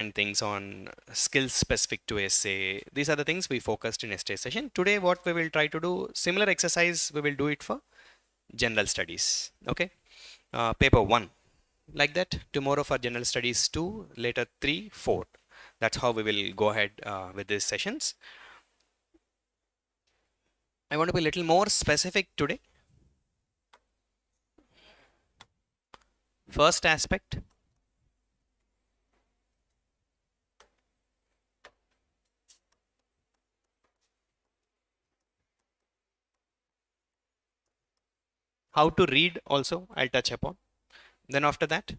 and things on skills specific to essay. These are the things we focused in yesterday's session. Today, what we will try to do, similar exercise, we will do it for general studies. Okay, paper 1, like that. Tomorrow for general studies 2, later 3, 4. That's how we will go ahead with these sessions. I want to be a little more specific today. First aspect, how to read also I'll touch upon. Then after that,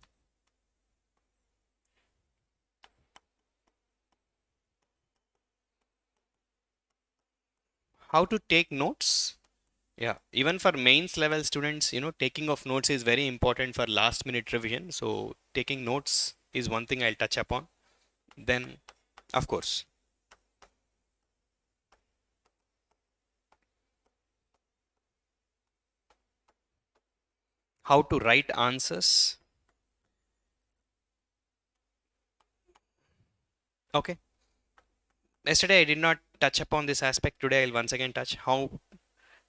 how to take notes. Yeah, even for mains level students, taking of notes is very important for last minute revision. So taking notes is one thing I'll touch upon. Then, of course, how to write answers. Okay. Yesterday I did not touch upon this aspect. Today I'll once again touch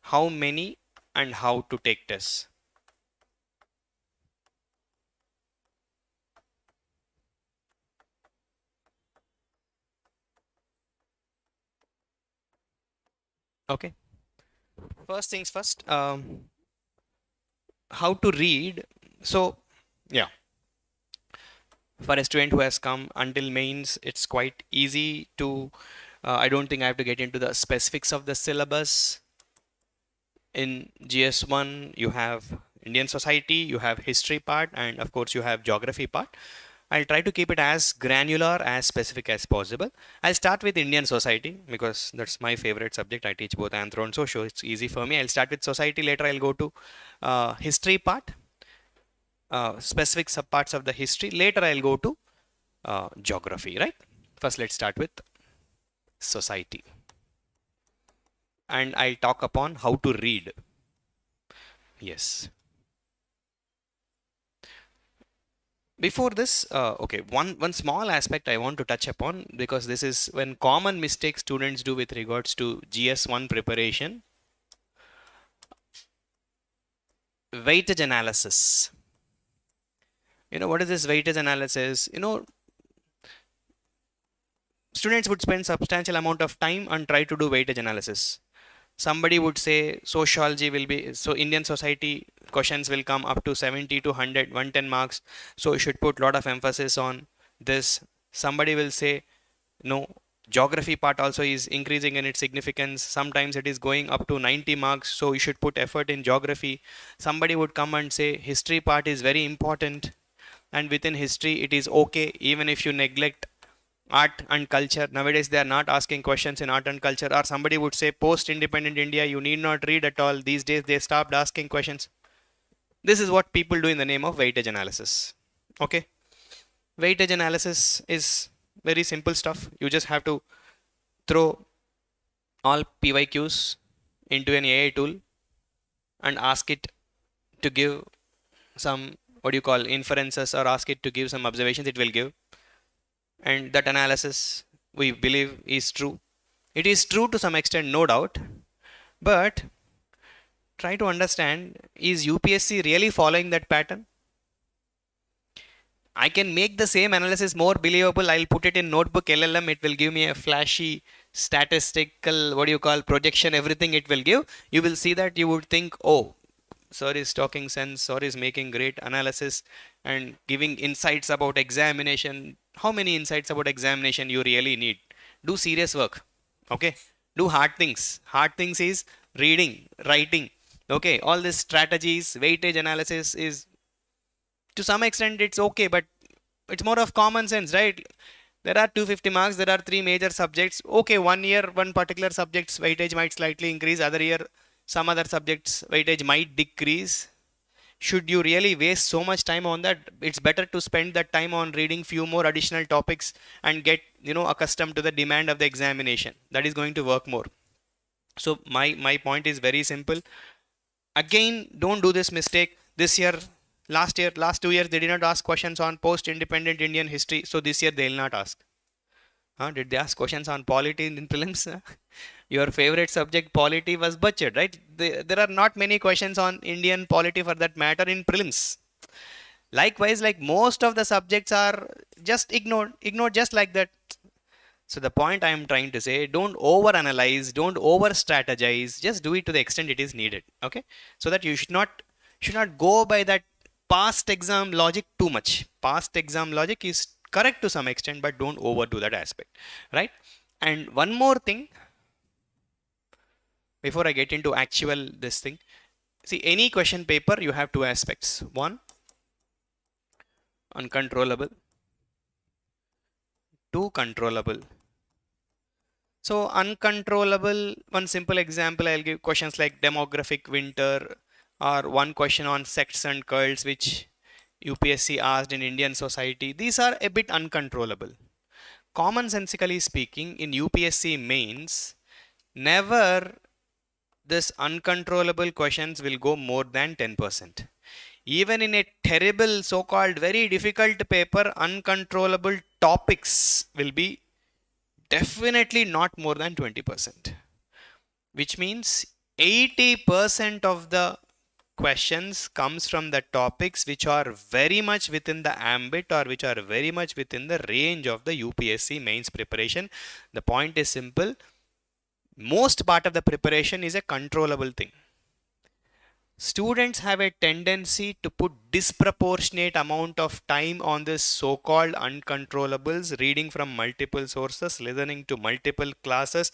how many and how to take tests. Okay. First things first, how to read. So, yeah, for a student who has come until mains, it's quite easy to, I don't think I have to get into the specifics of the syllabus. In GS1, you have Indian society, you have history part, and of course you have geography part. I'll try to keep it as granular, as specific as possible. I'll start with Indian society because that's my favorite subject. I teach both Anthro and Socio. It's easy for me. I'll start with society. Later, I'll go to history part, specific subparts of the history. Later, I'll go to geography, right? First, let's start with society. And I'll talk upon how to read. Yes. Before this, okay, one small aspect I want to touch upon, because this is when common mistakes students do with regards to GS1 preparation. Weightage analysis. What is this weightage analysis? Students would spend substantial amount of time and try to do weightage analysis. Somebody would say sociology will be, so Indian society questions will come up to 70 to 100, 110 marks. So you should put a lot of emphasis on this. Somebody will say, no, geography part also is increasing in its significance. Sometimes it is going up to 90 marks. So you should put effort in geography. Somebody would come and say history part is very important. And within history, it is okay even if you neglect art and culture. Nowadays they are not asking questions in art and culture. Or somebody would say post independent India, you need not read at all. These days they stopped asking questions. This is what people do in the name of weightage analysis. Okay, weightage analysis is very simple stuff. You just have to throw all PYQs into an AI tool and ask it to give some, what do you call, inferences, or ask it to give some observations. It will give, and that analysis we believe is true. It is true to some extent, no doubt, but try to understand, is UPSC really following that pattern? I can make the same analysis more believable. I'll put it in notebook LLM. It will give me a flashy statistical, what do you call, projection, everything it will give. You will see that you would think, oh, sir is talking sense, sir is making great analysis and giving insights about examination. How many insights about examination you really need? Do serious work. Okay. Do hard things. Hard things is reading, writing. Okay. All these strategies, weightage analysis is, to some extent it's okay, but it's more of common sense, right? There are 250 marks, there are 3 major subjects. Okay, one year, one particular subject's weightage might slightly increase, other year, some other subjects weightage might decrease. Should you really waste so much time on that? It's better to spend that time on reading few more additional topics and get, accustomed to the demand of the examination. That is going to work more. So my point is very simple. Again, don't do this mistake. This year, Last 2 years, they did not ask questions on post-independent Indian history. So this year they will not ask. Did they ask questions on polity in prelims? Your favorite subject, polity, was butchered, right? There are not many questions on Indian polity for that matter in prelims. Likewise, like most of the subjects are just ignored just like that. So the point I am trying to say, don't over analyze, don't over strategize, just do it to the extent it is needed. Okay, so that you should not go by that past exam logic too much. Past exam logic is correct to some extent, but don't overdo that aspect, right? And one more thing before I get into actual this thing, see, any question paper you have two aspects. One, uncontrollable. Two, controllable. So uncontrollable, one simple example I'll give, questions like demographic winter, or one question on sects and cults which UPSC asked in Indian society. These are a bit uncontrollable. Commonsensically speaking, in UPSC mains, never this uncontrollable questions will go more than 10%. Even in a terrible, so-called very difficult paper, uncontrollable topics will be definitely not more than 20%, which means 80% of the questions comes from the topics which are very much within the ambit or which are very much within the range of the UPSC mains preparation. The point is simple. Most part of the preparation is a controllable thing. Students have a tendency to put disproportionate amount of time on this so-called uncontrollables, reading from multiple sources, listening to multiple classes,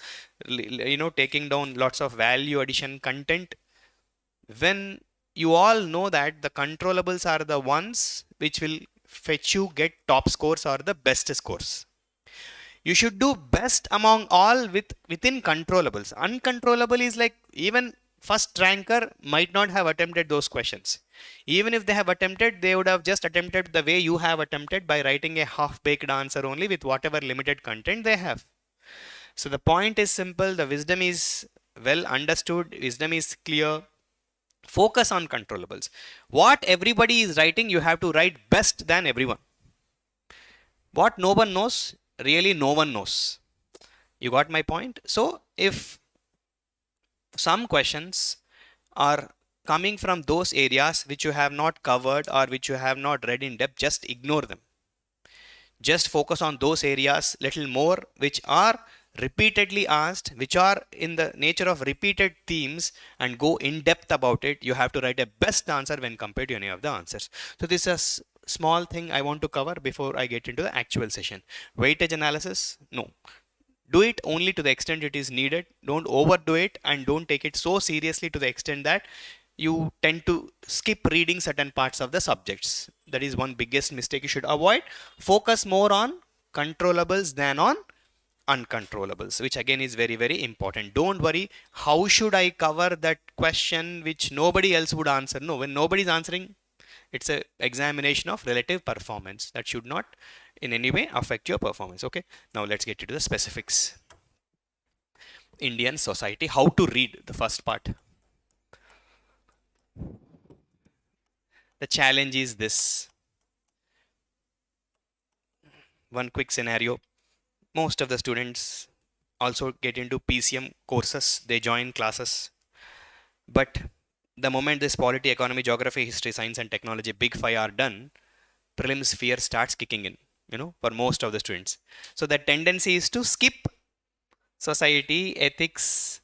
taking down lots of value addition content. When you all know that the controllables are the ones which will fetch you get top scores or the best scores. You should do best among all within controllables. Uncontrollable is like even first ranker might not have attempted those questions. Even if they have attempted, they would have just attempted the way you have attempted, by writing a half-baked answer only with whatever limited content they have. So the point is simple. The wisdom is well understood. Wisdom is clear. Focus on controllables. What everybody is writing, you have to write best than everyone. What no one knows, really no one knows. You got my point? So if some questions are coming from those areas which you have not covered or which you have not read in depth, just ignore them. Just focus on those areas little more which are repeatedly asked, which are in the nature of repeated themes, and go in depth about it. You have to write a best answer when compared to any of the answers. So this is a small thing I want to cover before I get into the actual session. Weightage analysis, no. Do it only to the extent it is needed. Don't overdo it, and don't take it so seriously to the extent that you tend to skip reading certain parts of the subjects. That is one biggest mistake you should avoid. Focus more on controllables than on uncontrollables, which again is very, very important. Don't worry, how should I cover that question which nobody else would answer? No, when nobody is answering, it's an examination of relative performance. That should not in any way affect your performance. Okay, now let's get into the specifics. Indian society, how to read, the first part. The challenge is this. One quick scenario. Most of the students also get into PCM courses. They join classes. But the moment this polity, economy, geography, history, science and technology, big five are done, prelims fear starts kicking in, for most of the students. So the tendency is to skip society, ethics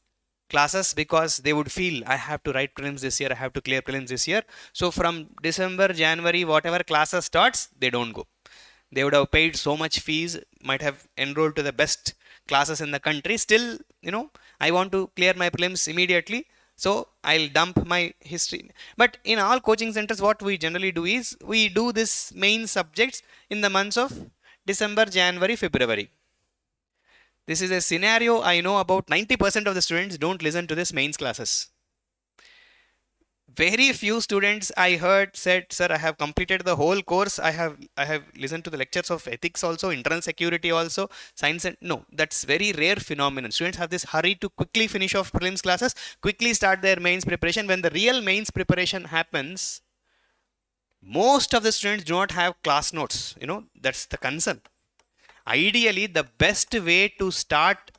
classes, because they would feel, I have to write prelims this year, I have to clear prelims this year. So from December, January, whatever classes starts, they don't go. They would have paid so much fees, might have enrolled to the best classes in the country. Still, I want to clear my prelims immediately, so I'll dump my history. But in all coaching centers, what we generally do is, we do this main subjects in the months of December, January, February. This is a scenario I know about 90% of the students don't listen to this mains classes. Very few students I heard said, sir, I have completed the whole course. I have listened to the lectures of ethics also, internal security also, science. And no, that's very rare phenomenon. Students have this hurry to quickly finish off prelims classes, quickly start their mains preparation. When the real mains preparation happens, Most of the students do not have class notes. That's the concern. Ideally, the best way to start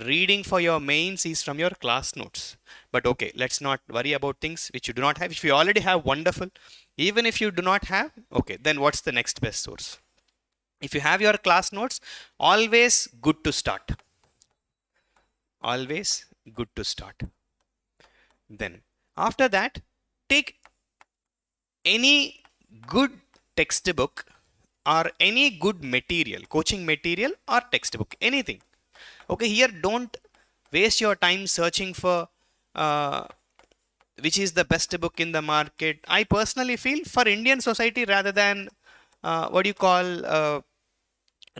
reading for your mains is from your class notes. But okay, let's not worry about things which you do not have. If you already have, wonderful. Even if you do not have, okay, then what's the next best source? If you have your class notes, always good to start. Always good to start. Then after that, take any good textbook or any good material, coaching material or textbook, anything. Okay, here don't waste your time searching for which is the best book in the market. I personally feel for Indian society, rather than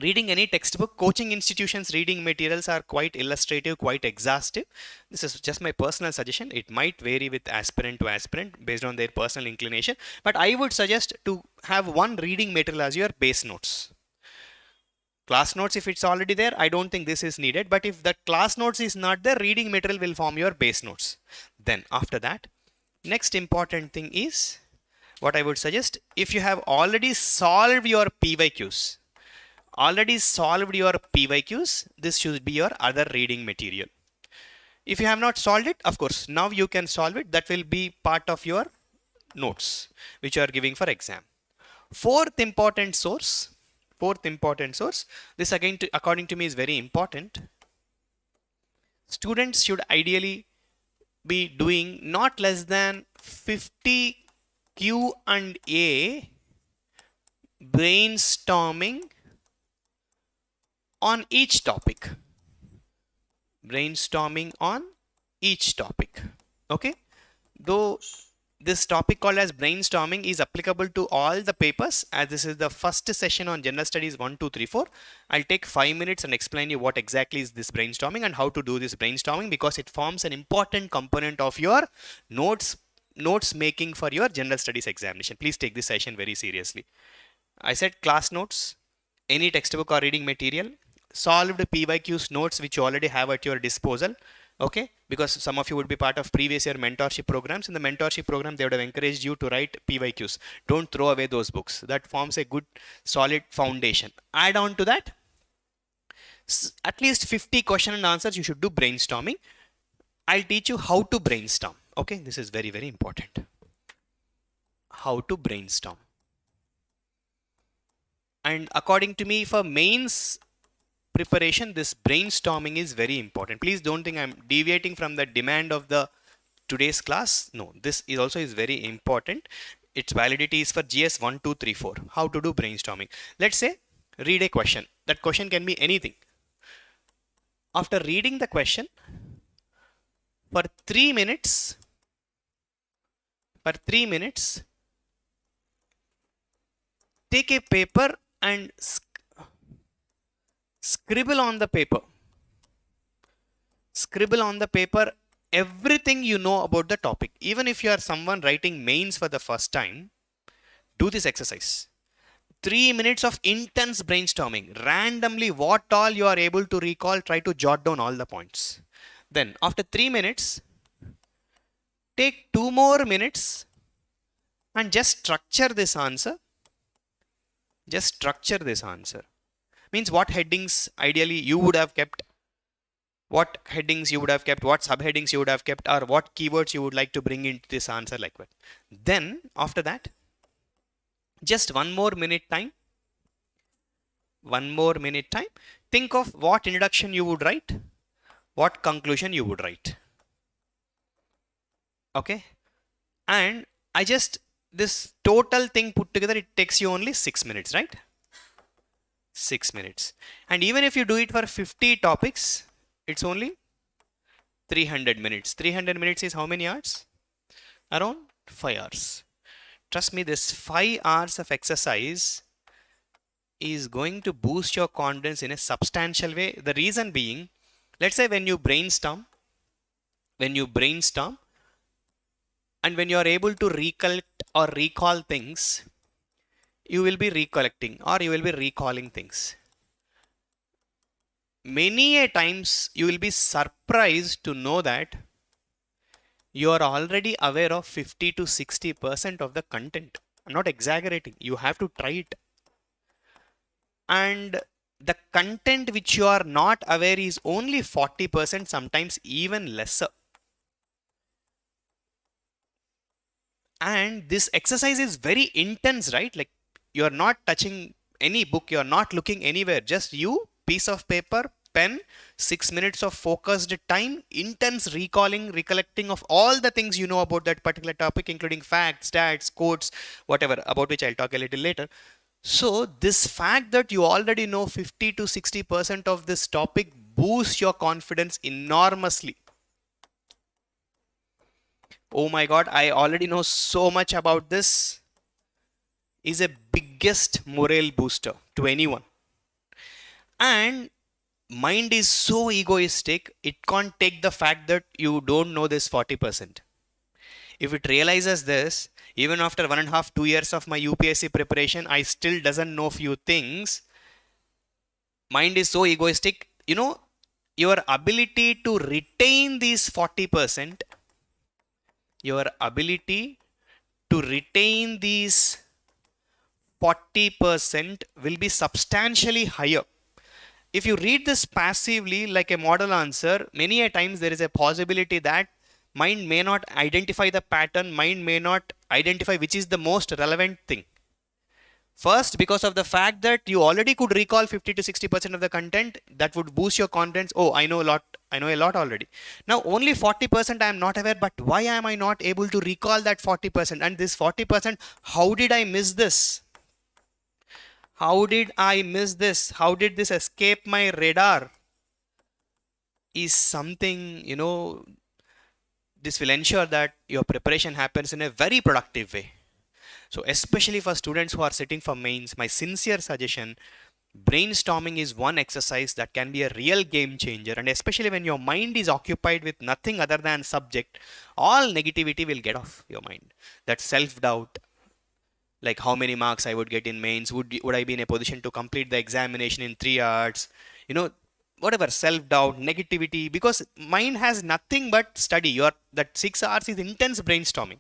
reading any textbook, coaching institutions reading materials are quite illustrative, quite exhaustive. This is just my personal suggestion. It might vary with aspirant to aspirant based on their personal inclination, but I would suggest to have one reading material as your base notes. Class notes, if it's already there, I don't think this is needed. But if the class notes is not there, reading material will form your base notes. Then after that, next important thing is what I would suggest. If you have already solved your PYQs, this should be your other reading material. If you have not solved it, of course, now you can solve it. That will be part of your notes which you are giving for exam. Fourth important source, this again according to me is very important. Students should ideally be doing not less than 50 Q&A brainstorming on each topic. Okay, though this topic called as brainstorming is applicable to all the papers, as this is the first session on general studies 1, 2, 3, 4. I'll take 5 minutes and explain you what exactly is this brainstorming and how to do this brainstorming, because it forms an important component of your notes making for your general studies examination. Please take this session very seriously. I said class notes, any textbook or reading material, solved PYQs notes which you already have at your disposal. Okay, because some of you would be part of previous year mentorship programs. In the mentorship program, they would have encouraged you to write PYQs. Don't throw away those books. That forms a good solid foundation. Add on to that, at least 50 question and answers you should do brainstorming. I'll teach you how to brainstorm. Okay, this is very, very important. How to brainstorm. And according to me, for mains preparation, this brainstorming is very important. Please don't think I'm deviating from the demand of the today's class. No, this is also very important. Its validity is for GS 1, 2, 3, 4. How to do brainstorming? Let's say read a question. That question can be anything. After reading the question, for 3 minutes, take a paper and scribble on the paper. Everything you know about the topic. Even if you are someone writing mains for the first time, do this exercise. 3 minutes of intense brainstorming. Randomly, what all you are able to recall, try to jot down all the points. Then after 3 minutes, take 2 more minutes and just structure this answer. Means what headings ideally you would have kept, what subheadings you would have kept, or what keywords you would like to bring into this answer, like that. Then after that, just 1 more minute time. Think of what introduction you would write, what conclusion you would write. Okay, and this total thing put together, it takes you only 6 minutes, right? 6 minutes. And even if you do it for 50 topics, it's only 300 minutes. 300 minutes is how many hours? Around 5 hours. Trust me, this 5 hours of exercise is going to boost your confidence in a substantial way. The reason being, let's say when you brainstorm, and when you are able to recollect or recall things, you will be recollecting or you will be recalling things. Many a times you will be surprised to know that you are already aware of 50 to 60% of the content. I'm not exaggerating. You have to try it. And the content which you are not aware is only 40%, sometimes even lesser. And this exercise is very intense, right? Like you're not touching any book, you're not looking anywhere, just you, piece of paper, pen, 6 minutes of focused time, intense recalling, recollecting of all the things you know about that particular topic, including facts, stats, quotes, whatever, about which I'll talk a little later. So this fact that you already know 50 to 60% of this topic boosts your confidence enormously. Oh my God, I already know so much about this, is a biggest morale booster to anyone. And mind is so egoistic, it can't take the fact that you don't know this 40%. If it realizes this, even after 1.5, 2 years of my UPSC preparation, I still doesn't know few things. Mind is so egoistic, you know, your ability to retain these 40%, your ability to retain these 40% will be substantially higher. If you read this passively like a model answer, many a times there is a possibility that mind may not identify the pattern, mind may not identify which is the most relevant thing. First, because of the fact that you already could recall 50 to 60% of the content, that would boost your confidence. Oh, I know a lot already. Now only 40% I am not aware, but why am I not able to recall that 40%? And this 40%, how did I miss this? How did I miss this? How did this escape my radar? Is something, you know, this will ensure that your preparation happens in a very productive way. So especially for students who are sitting for mains, my sincere suggestion, brainstorming is one exercise that can be a real game changer. And especially when your mind is occupied with nothing other than subject, all negativity will get off your mind. That self-doubt, like how many marks I would get in mains, would I be in a position to complete the examination in 3 hours, you know, whatever, self-doubt, negativity, because mind has nothing but study. That 6 hours is intense brainstorming.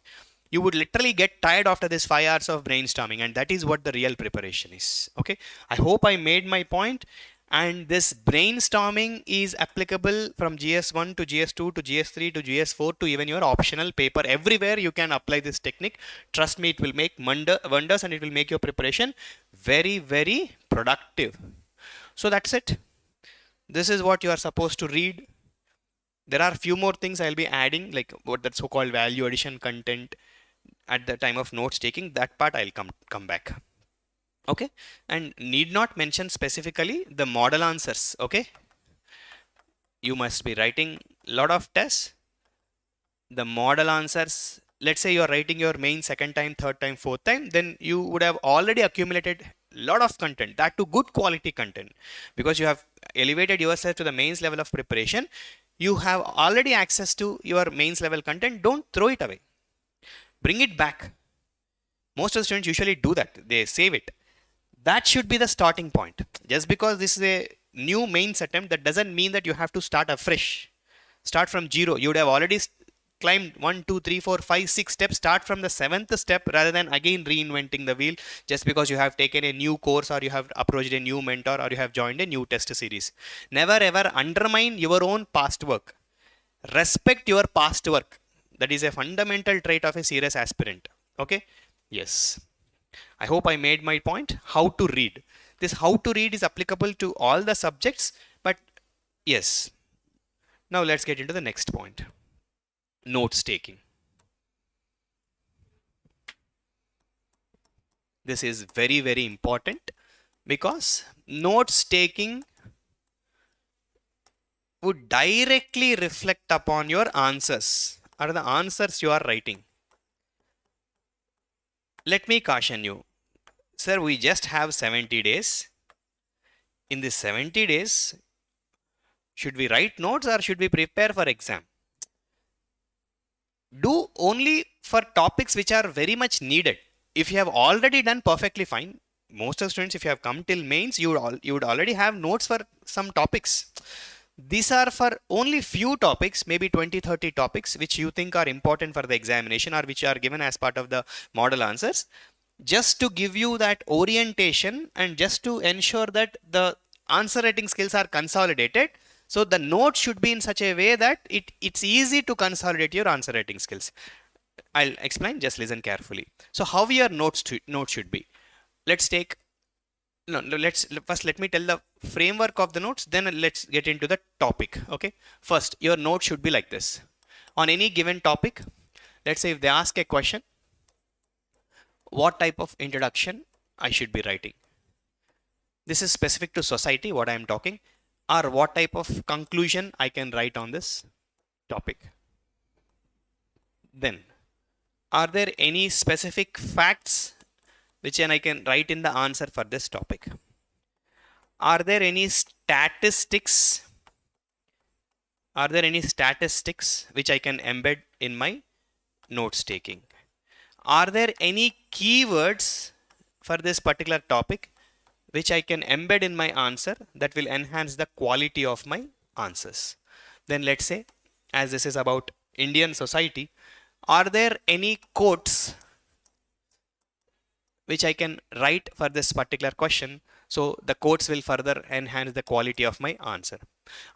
You would literally get tired after this 5 hours of brainstorming, and that is what the real preparation is. Okay, I hope I made my point. And this brainstorming is applicable from GS1 to GS2 to GS3 to GS4 to even your optional paper. Everywhere you can apply this technique. Trust me, it will make wonders, and it will make your preparation very, very productive. So that's it. This is what you are supposed to read. There are few more things I'll be adding, like what that so-called value addition content at the time of notes taking. That part I'll come back. Okay, and need not mention specifically the model answers. Okay, you must be writing a lot of tests. The model answers, let's say you're writing your main second time, third time, fourth time, then you would have already accumulated a lot of content, that to good quality content, because you have elevated yourself to the mains level of preparation. You have already access to your mains level content. Don't throw it away, bring it back. Most of the students usually do that, they save it. That should be the starting point. Just because this is a new mains attempt, that doesn't mean that you have to start afresh, start from zero. You would have already climbed 1, 2, 3, 4, 5, 6 steps. Start from the 7th step rather than again reinventing the wheel just because you have taken a new course, or you have approached a new mentor, or you have joined a new test series. Never ever undermine your own past work. Respect your past work. That is a fundamental trait of a serious aspirant. Okay, yes, I hope I made my point. How to read. This how to read is applicable to all the subjects, but yes. Now let's get into the next point. Notes taking. This is very, very important, because notes taking would directly reflect upon your answers, or the answers you are writing. Let me caution you. Sir, we just have 70 days. In these 70 days, should we write notes or should we prepare for exam? Do only for topics which are very much needed. If you have already done perfectly fine, most of the students, if you have come till mains, you would already have notes for some topics. These are for only few topics, maybe 20-30 topics, which you think are important for the examination or which are given as part of the model answers. just to give you that orientation and just to ensure that the answer writing skills are consolidated. So the note should be in such a way that it's easy to consolidate your answer writing skills. I'll explain, just listen carefully. So how your note should be. Let's take, no, let's first let me tell the framework of the notes, then let's get into the topic. Okay. First, your note should be like this. On any given topic, let's say if they ask a question, what type of introduction I should be writing? This is specific to society, what I am talking, or what type of conclusion I can write on this topic. Then, are there any specific facts which I can write in the answer for this topic? Are there any statistics? Are there any statistics which I can embed in my notes taking? Are there any keywords for this particular topic which I can embed in my answer that will enhance the quality of my answers? Then let's say, as this is about Indian society, are there any quotes which I can write for this particular question? So the quotes will further enhance the quality of my answer.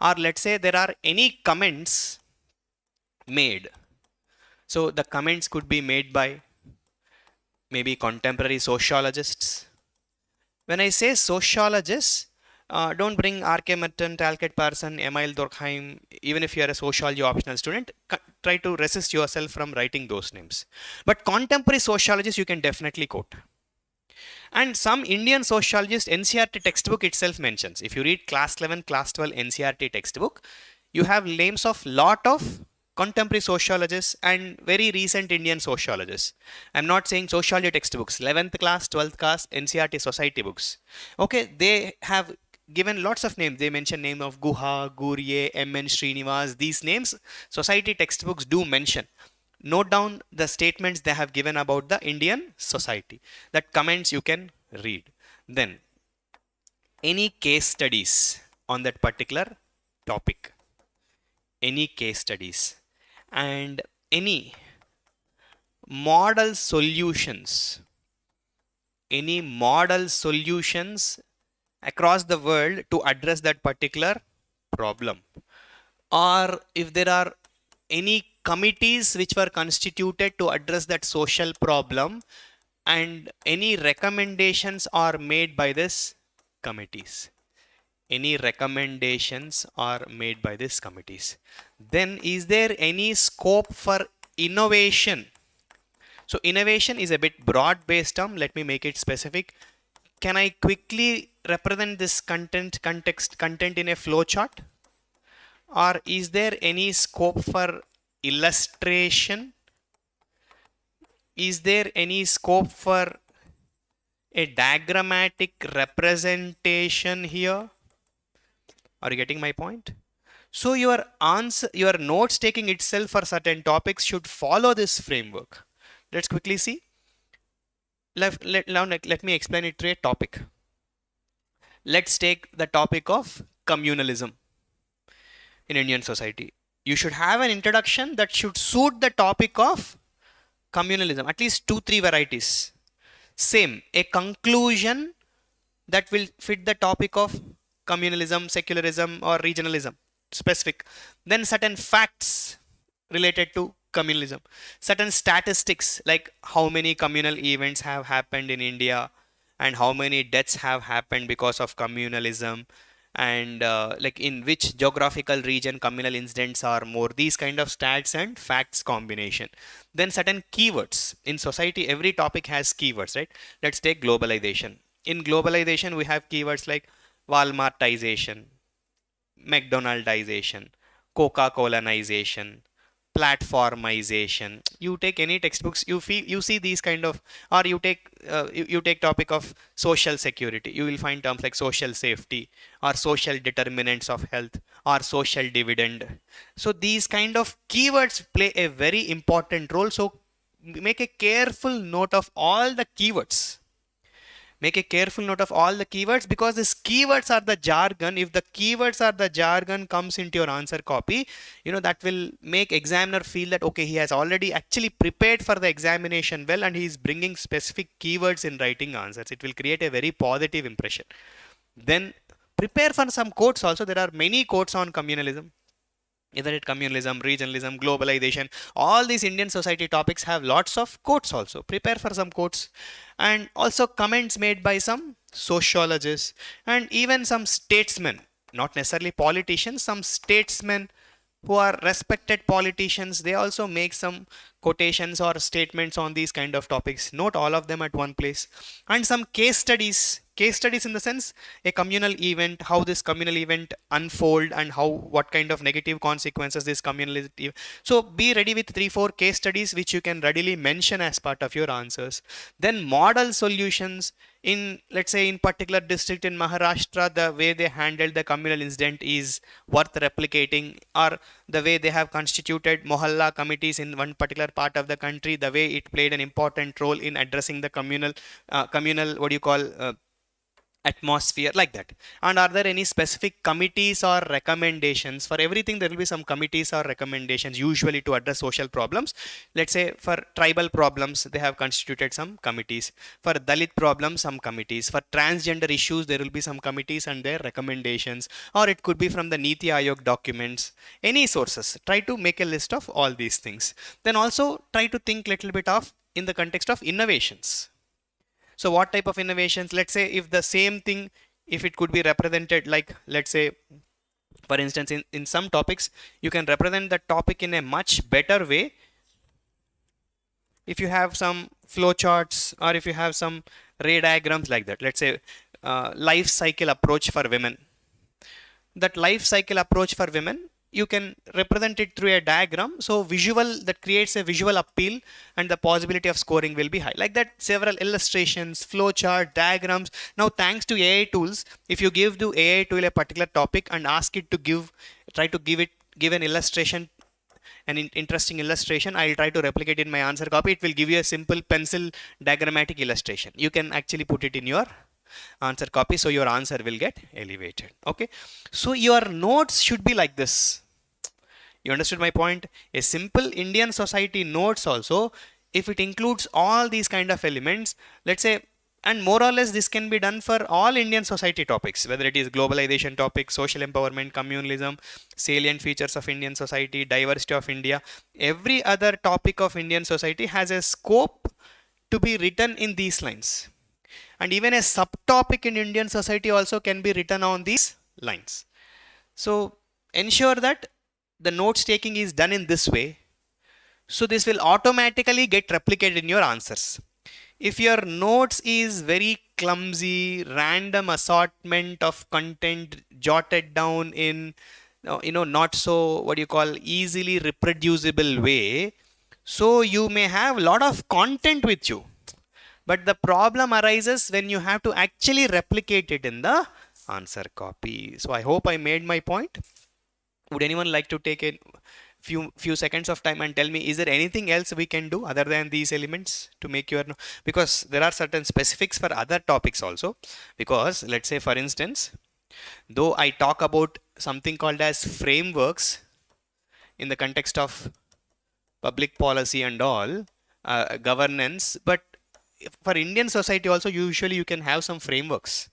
Or let's say there are any comments made. So the comments could be made by maybe contemporary sociologists. When I say sociologists, don't bring R.K. Merton, Talcott Parson, Emile Durkheim. Even if you are a sociology optional student, try to resist yourself from writing those names. But contemporary sociologists you can definitely quote. And some Indian sociologist NCERT textbook itself mentions. If you read class 11, class 12 NCERT textbook, you have names of lot of contemporary sociologists and very recent Indian sociologists. I'm not saying sociology textbooks, 11th class, 12th class, NCERT society books. Okay, they have given lots of names. They mention name of Guha, Gurye, M.N. Srinivas. These names society textbooks do mention. Note down the statements they have given about the Indian society. That comments you can read. Then, any case studies on that particular topic. Any case studies. And any model solutions. Any model solutions across the world to address that particular problem. Or if there are any committees which were constituted to address that social problem and any recommendations are made by this committees. Any recommendations are made by these committees. Then is there any scope for innovation? So innovation is a bit broad based term. Let me make it specific. Can I quickly represent this content in a flow chart? Or is there any scope for illustration? Is there any scope for a diagrammatic representation here? Are you getting my point? So your answer, your notes taking itself for certain topics should follow this framework. Let's quickly see. Let me explain it through a topic. Let's take the topic of communalism in Indian society. You should have an introduction that should suit the topic of communalism, at least 2-3 varieties. Same, a conclusion that will fit the topic of communalism, secularism, or regionalism, specific. Then certain facts related to communalism, certain statistics like how many communal events have happened in India and how many deaths have happened because of communalism, and like in which geographical region communal incidents are more. These kind of stats and facts combination. Then certain keywords. In society every topic has keywords, right? Let's take globalization. In globalization we have keywords like Walmartization, McDonaldization, Coca-Colanization, platformization. You take any textbooks, you see these kind of, or you take topic of social security, you will find terms like social safety or social determinants of health or social dividend. So these kind of keywords play a very important role. So make a careful note of all the keywords. Make a careful note of all the keywords, because these keywords are the jargon. If the keywords are the jargon comes into your answer copy, that will make examiner feel that okay, he has already actually prepared for the examination well, and he is bringing specific keywords in writing answers. It will create a very positive impression. Then prepare for some quotes also. There are many quotes on communalism. Either it communalism, regionalism, globalization, all these Indian society topics have lots of quotes also. Prepare for some quotes. And also comments made by some sociologists and even some statesmen, not necessarily politicians, some statesmen who are respected politicians. They also make some quotations or statements on these kind of topics. Note all of them at one place. And some case studies in the sense a communal event, how this communal event unfold, and what kind of negative consequences this communal event. So be ready with 3-4 case studies which you can readily mention as part of your answers. Then model solutions in, let's say, in particular district in Maharashtra, the way they handled the communal incident is worth replicating, or the way they have constituted mohalla committees in one particular part of the country, the way it played an important role in addressing the communal atmosphere, like that. And are there any specific committees or recommendations? For everything there will be some committees or recommendations usually to address social problems. Let's say for tribal problems they have constituted some committees, for Dalit problems some committees, for transgender issues there will be some committees and their recommendations, or it could be from the Niti Aayog documents, any sources. Try to make a list of all these things. Then also try to think little bit of in the context of innovations. So what type of innovations? Let's say if the same thing, if it could be represented, like let's say for instance in some topics you can represent the topic in a much better way if you have some flow charts, or if you have some ray diagrams like that. Let's say life cycle approach for women. That life cycle approach for women, you can represent it through a diagram, so visual, that creates a visual appeal, and the possibility of scoring will be high. Like that, several illustrations, flowchart, diagrams. Now thanks to AI tools, if you give the AI tool a particular topic and ask it to give an illustration, an interesting illustration, I'll try to replicate in my answer copy. It will give you a simple pencil diagrammatic illustration. You can actually put it in your answer copy, so your answer will get elevated. Okay, so your notes should be like this. You understood my point? A simple Indian society notes also, if it includes all these kind of elements, let's say, and more or less this can be done for all Indian society topics, whether it is globalization topics, social empowerment, communalism, salient features of Indian society, diversity of India. Every other topic of Indian society has a scope to be written in these lines. And even a subtopic in Indian society also can be written on these lines. So ensure that the notes taking is done in this way. So this will automatically get replicated in your answers. If your notes is very clumsy, random assortment of content jotted down in, not so easily reproducible way, so you may have a lot of content with you. But the problem arises when you have to actually replicate it in the answer copy. So I hope I made my point. Would anyone like to take a few seconds of time and tell me, is there anything else we can do other than these elements to make your, because there are certain specifics for other topics also. Because let's say for instance, though I talk about something called as frameworks in the context of public policy and all, governance, but for Indian society also usually you can have some frameworks.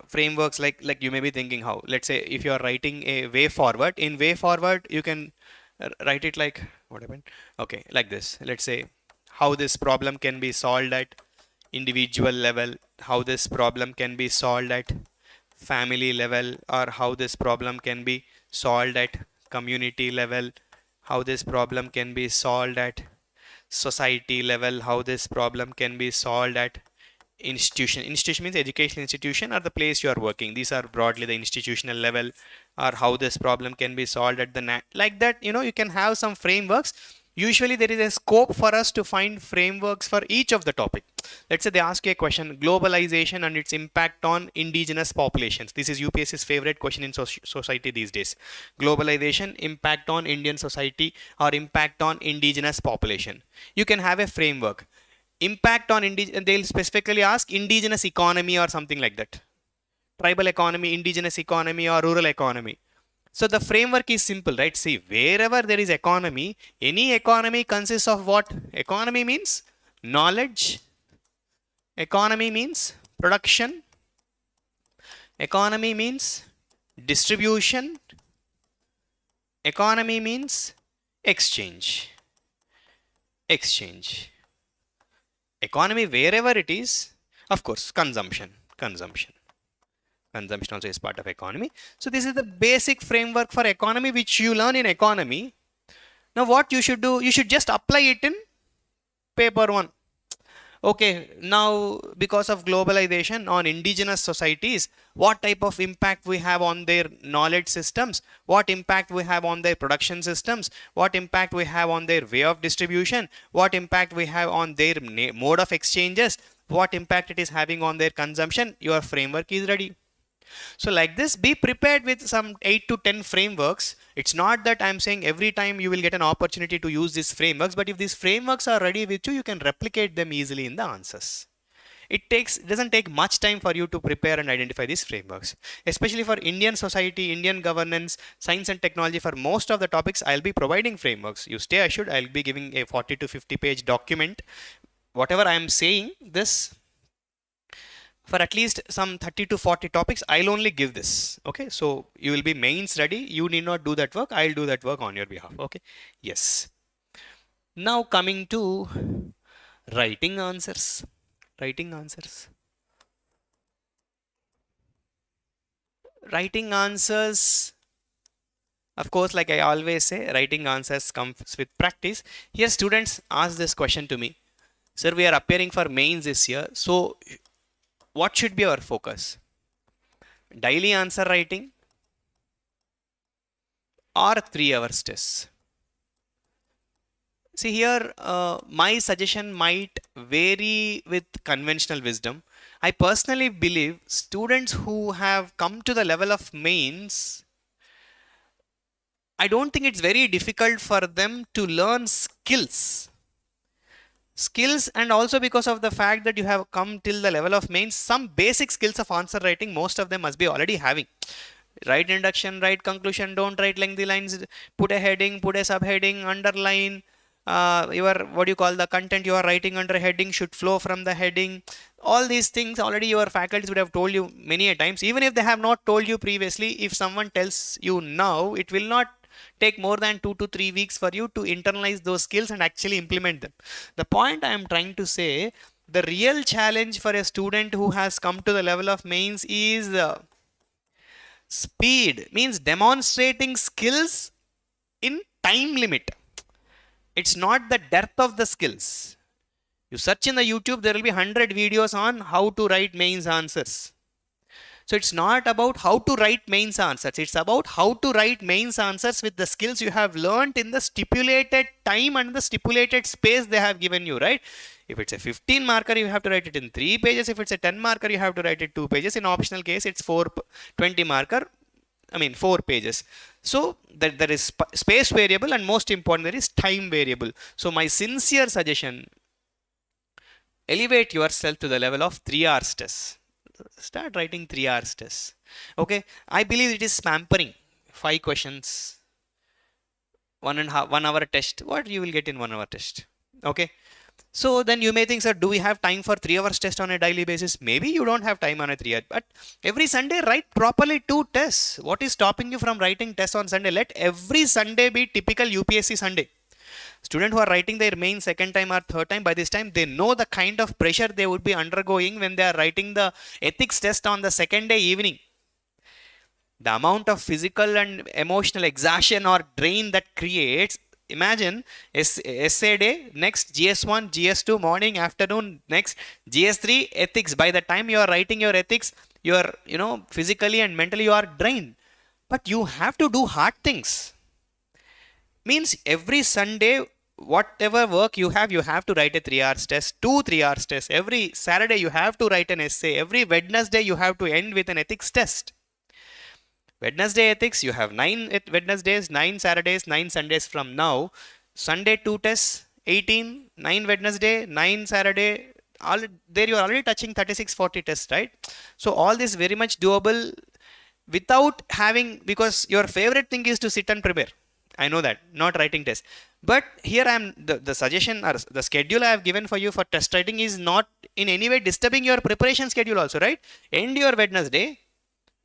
Frameworks like you may be thinking how, let's say if you are writing a way forward, in way forward you can write it like, what happened? Okay, like this. Let's say how this problem can be solved at individual level, how this problem can be solved at family level, or how this problem can be solved at community level, how this problem can be solved at society level, how this problem can be solved at institution means educational institution or the place you are working. These are broadly the institutional level, or how this problem can be solved at the like that. You can have some frameworks. Usually there is a scope for us to find frameworks for each of the topic. Let's say they ask you a question, globalization and its impact on indigenous populations. This is UPSC's favorite question in society these days. Globalization, impact on Indian society, or impact on indigenous population. You can have a framework. impact on they'll specifically ask indigenous economy or something like that. Tribal economy, indigenous economy, or rural economy. So the framework is simple, right? See, wherever there is economy, any economy consists of what? Economy means knowledge. Economy means production. Economy means distribution. Economy means exchange. Exchange. Economy, wherever it is, of course, consumption. Consumption also is part of economy. So this is the basic framework for economy which you learn in economy. Now what you should do, you should just apply it in paper 1. Okay, now because of globalization on indigenous societies, what type of impact we have on their knowledge systems, what impact we have on their production systems, what impact we have on their way of distribution, what impact we have on their mode of exchanges, what impact it is having on their consumption. Your framework is ready. So like this, be prepared with some 8 to 10 frameworks. It's not that I'm saying every time you will get an opportunity to use these frameworks, but if these frameworks are ready with you, you can replicate them easily in the answers. It doesn't take much time for you to prepare and identify these frameworks, especially for Indian society, Indian governance, science and technology. For most of the topics, I'll be providing frameworks. You stay assured, I'll be giving a 40 to 50 page document. Whatever I am saying this, for at least some 30 to 40 topics, I'll only give this. Okay, so you will be mains ready. You need not do that work. I'll do that work on your behalf. Okay, yes. Now coming to writing answers. Writing answers. Writing answers, of course, like I always say, writing answers comes with practice. Here students ask this question to me: sir, we are appearing for mains this year, so what should be our focus? Daily answer writing or 3 hours test? See here, my suggestion might vary with conventional wisdom. I personally believe students who have come to the level of mains, I don't think it's very difficult for them to learn skills, and also because of the fact that you have come till the level of mains, some basic skills of answer writing most of them must be already having. Write introduction, write conclusion, don't write lengthy lines, put a heading, put a subheading, underline. Your what you call the content you are writing under heading should flow from the heading. All these things already your faculties would have told you many a times. Even if they have not told you previously, if someone tells you now, it will not take more than 2 to 3 weeks for you to internalize those skills and actually implement them. The point I am trying to say, the real challenge for a student who has come to the level of mains is speed, means demonstrating skills in time limit. It's not the depth of the skills. You search in the YouTube, there will be 100 videos on how to write mains answers. So it's not about how to write mains answers. It's about how to write mains answers with the skills you have learned in the stipulated time and the stipulated space they have given you, right? If it's a 15 marker, you have to write it in 3 pages. If it's a 10 marker, you have to write it 2 pages. In optional case, it's 20 marker. 4 pages. So there is space variable, and most important, there is time variable. So my sincere suggestion, elevate yourself to the level of 3 hours test. Start writing 3 hours test. Okay, I believe it is pampering. 5 questions, 1 hour test. What you will get in 1 hour test? Okay, so then you may think, sir, do we have time for 3 hours test on a daily basis? Maybe you don't have time on a 3 hour, but every Sunday write properly 2 tests. What is stopping you from writing tests on Sunday? Let every Sunday be typical UPSC Sunday. Students who are writing their main second time or third time, by this time they know the kind of pressure they would be undergoing when they are writing the ethics test on the second day evening. The amount of physical and emotional exhaustion or drain that creates. Imagine essay day, next GS1, GS2, morning, afternoon, next GS3, ethics. By the time you are writing your ethics, you are, physically and mentally you are drained. But you have to do hard things. Means every Sunday, whatever work you have to write a 3 hours test, 2 3 hours tests. Every Saturday you have to write an essay. Every Wednesday you have to end with an ethics test. Wednesday ethics, you have 9 Wednesdays, 9 Saturdays, 9 Sundays from now. Sunday 2 tests, 18, 9 Wednesday, 9 Saturday, all there you are already touching 36-40 tests, right? So all this very much doable without having, because your favorite thing is to sit and prepare. I know that, not writing tests. But here I am, the suggestion or the schedule I have given for you for test writing is not in any way disturbing your preparation schedule also, right? End your Wednesday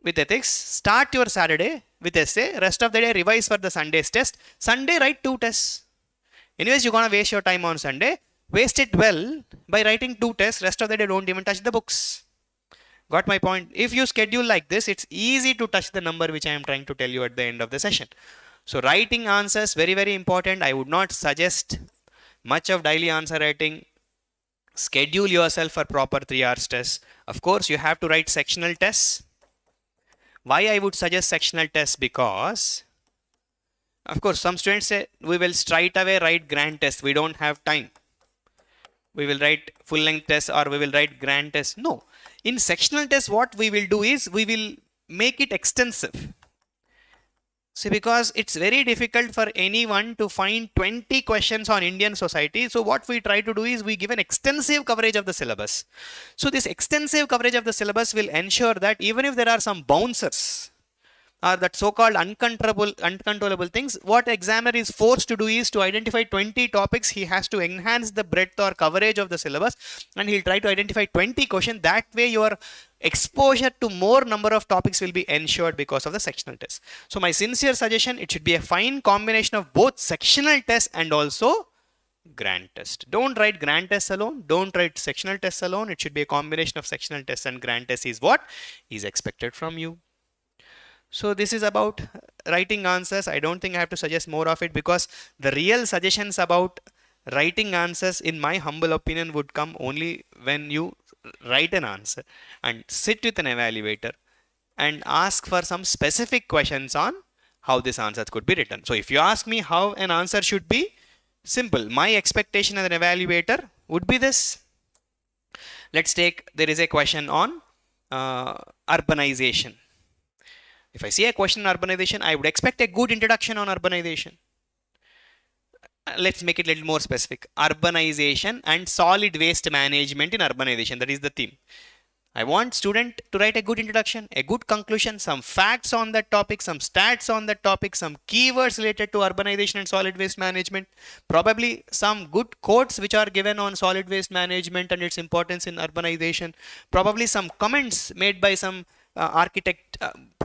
with ethics, start your Saturday with essay, rest of the day revise for the Sunday's test. Sunday write 2 tests. Anyways, you're gonna waste your time on Sunday. Waste it well by writing 2 tests, rest of the day don't even touch the books. Got my point? If you schedule like this, it's easy to touch the number which I am trying to tell you at the end of the session. So writing answers, very, very important. I would not suggest much of daily answer writing. Schedule yourself for proper 3 hours tests. Of course, you have to write sectional tests. Why I would suggest sectional tests? Because, of course, some students say, we will straight away write grand tests. We don't have time. We will write full length tests or we will write grand tests. No. In sectional tests, what we will do is we will make it extensive. See, because it's very difficult for anyone to find 20 questions on Indian society. So what we try to do is we give an extensive coverage of the syllabus. So this extensive coverage of the syllabus will ensure that even if there are some bouncers or that so-called uncontrollable things, what examiner is forced to do is to identify 20 topics. He has to enhance the breadth or coverage of the syllabus and he'll try to identify 20 questions. That way your exposure to more number of topics will be ensured because of the sectional test. So my sincere suggestion, it should be a fine combination of both sectional test and also grand test. Don't write grand test alone. Don't write sectional test alone. It should be a combination of sectional test and grand test is what is expected from you. So this is about writing answers. I don't think I have to suggest more of it because the real suggestions about writing answers, in my humble opinion, would come only when you write an answer and sit with an evaluator and ask for some specific questions on how this answer could be written. So if you ask me how an answer should be, simple. My expectation as an evaluator would be this. Let's take, there is a question on urbanization. If I see a question on urbanization, I would expect a good introduction on urbanization. Let's make it a little more specific. Urbanization and solid waste management in urbanization. That is the theme. I want student to write a good introduction, a good conclusion, some facts on that topic, some stats on that topic, some keywords related to urbanization and solid waste management, probably some good quotes which are given on solid waste management and its importance in urbanization, probably some comments made by some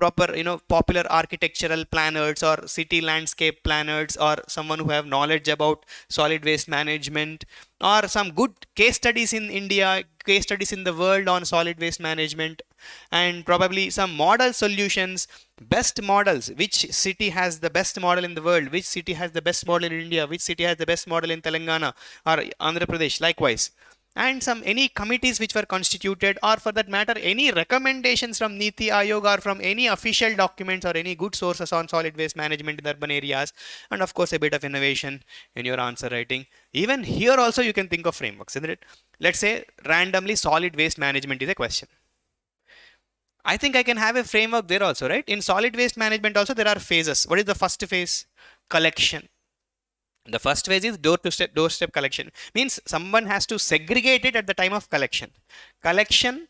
popular architectural planners or city landscape planners or someone who have knowledge about solid waste management, or some good case studies in India, case studies in the world on solid waste management, and probably some model solutions, best models, which city has the best model in the world, which city has the best model in India, which city has the best model in Telangana or Andhra Pradesh, likewise. And any committees which were constituted, or for that matter any recommendations from Niti Aayog or from any official documents or any good sources on solid waste management in urban areas, and of course a bit of innovation in your answer writing. Even here also you can think of frameworks, isn't it? Let's say randomly solid waste management is a question. I think I can have a framework there also, right? In solid waste management also there are phases. What is the first phase? Collection. The first phase is doorstep collection. Means someone has to segregate it at the time of collection. Collection,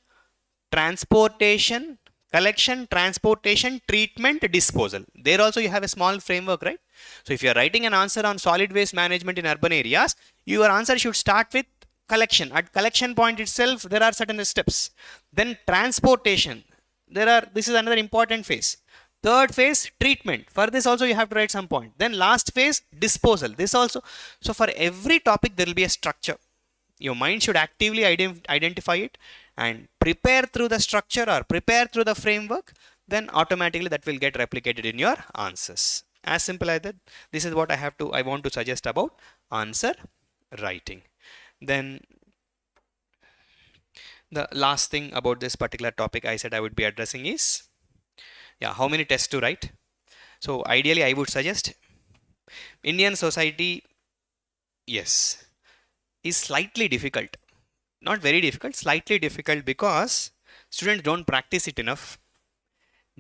transportation, treatment, disposal. There also you have a small framework, right? So if you are writing an answer on solid waste management in urban areas, your answer should start with collection. At collection point itself, there are certain steps. Then transportation. This is another important phase. Third phase, treatment. For this also you have to write some point. Then last phase, disposal. This also. So for every topic there will be a structure. Your mind should actively identify it and prepare through the structure or prepare through the framework. Then automatically that will get replicated in your answers. As simple as that. This is what I want to suggest about answer writing. Then the last thing about this particular topic I said I would be addressing is, how many tests to write? So ideally I would suggest Indian society, yes, is slightly difficult. Not very difficult, slightly difficult because students don't practice it enough.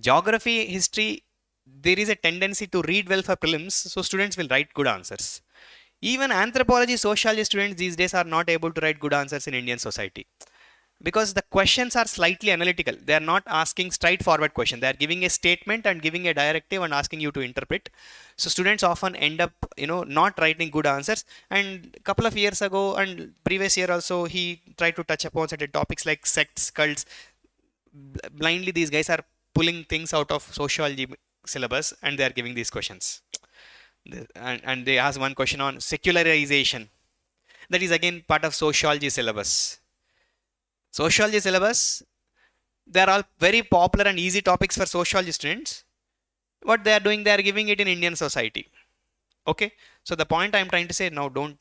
Geography, history, there is a tendency to read well for prelims, so students will write good answers. Even anthropology, sociology students these days are not able to write good answers in Indian society, because the questions are slightly analytical. They are not asking straightforward question. They are giving a statement and giving a directive and asking you to interpret. So students often end up, not writing good answers. And a couple of years ago and previous year also, he tried to touch upon certain topics like sects, cults. Blindly, these guys are pulling things out of sociology syllabus and they are giving these questions. And they ask one question on secularization. That is again part of sociology syllabus. Sociology syllabus, they are all very popular and easy topics for sociology students. What they are doing, they are giving it in Indian society. Okay, so the point I am trying to say now, don't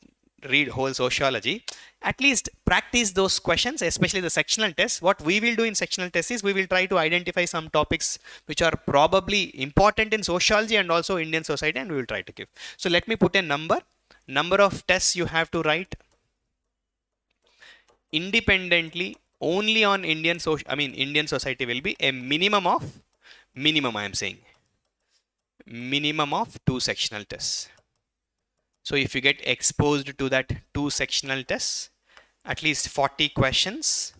read whole sociology. At least practice those questions, especially the sectional tests. What we will do in sectional tests is we will try to identify some topics which are probably important in sociology and also Indian society, and we will try to give. So let me put a number of tests you have to write independently only on Indian society will be a minimum of, I am saying, minimum of 2 sectional tests. So if you get exposed to that 2 sectional tests, at least 40 questions,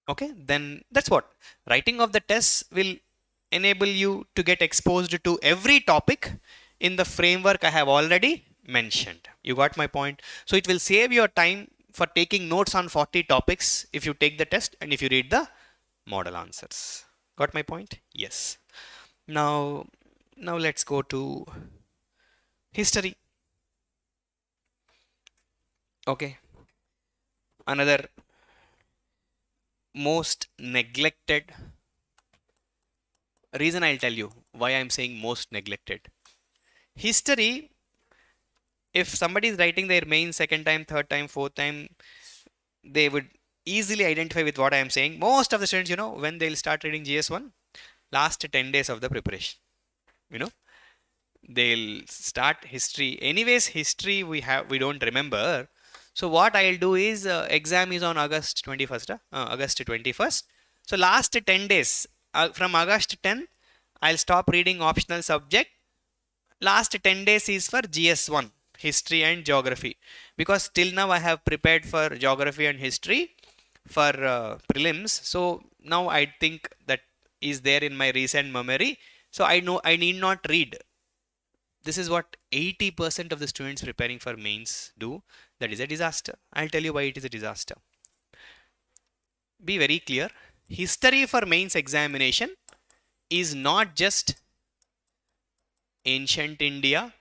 okay, then that's what. Writing of the tests will enable you to get exposed to every topic in the framework I have already mentioned. You got my point? So it will save your time for taking notes on 40 topics if you take the test and if you read the model answers. Got my point? Yes. Now let's go to history. Okay. Another most neglected reason, I'll tell you why I'm saying most neglected. History, if somebody is writing their main second time, third time, fourth time, they would easily identify with what I am saying. Most of the students, when they'll start reading GS1, last 10 days of the preparation, they'll start history. Anyways, history we don't remember. So what I'll do is, exam is on August 21st. August 21st. So last 10 days, from August 10th, I'll stop reading optional subject. Last 10 days is for GS1, history and geography. Because till now I have prepared for geography and history for prelims. So now I think that is there in my recent memory. So I know I need not read. This is what 80% of the students preparing for mains do. That is a disaster. I'll tell you why it is a disaster. Be very clear. History for mains examination is not just ancient India,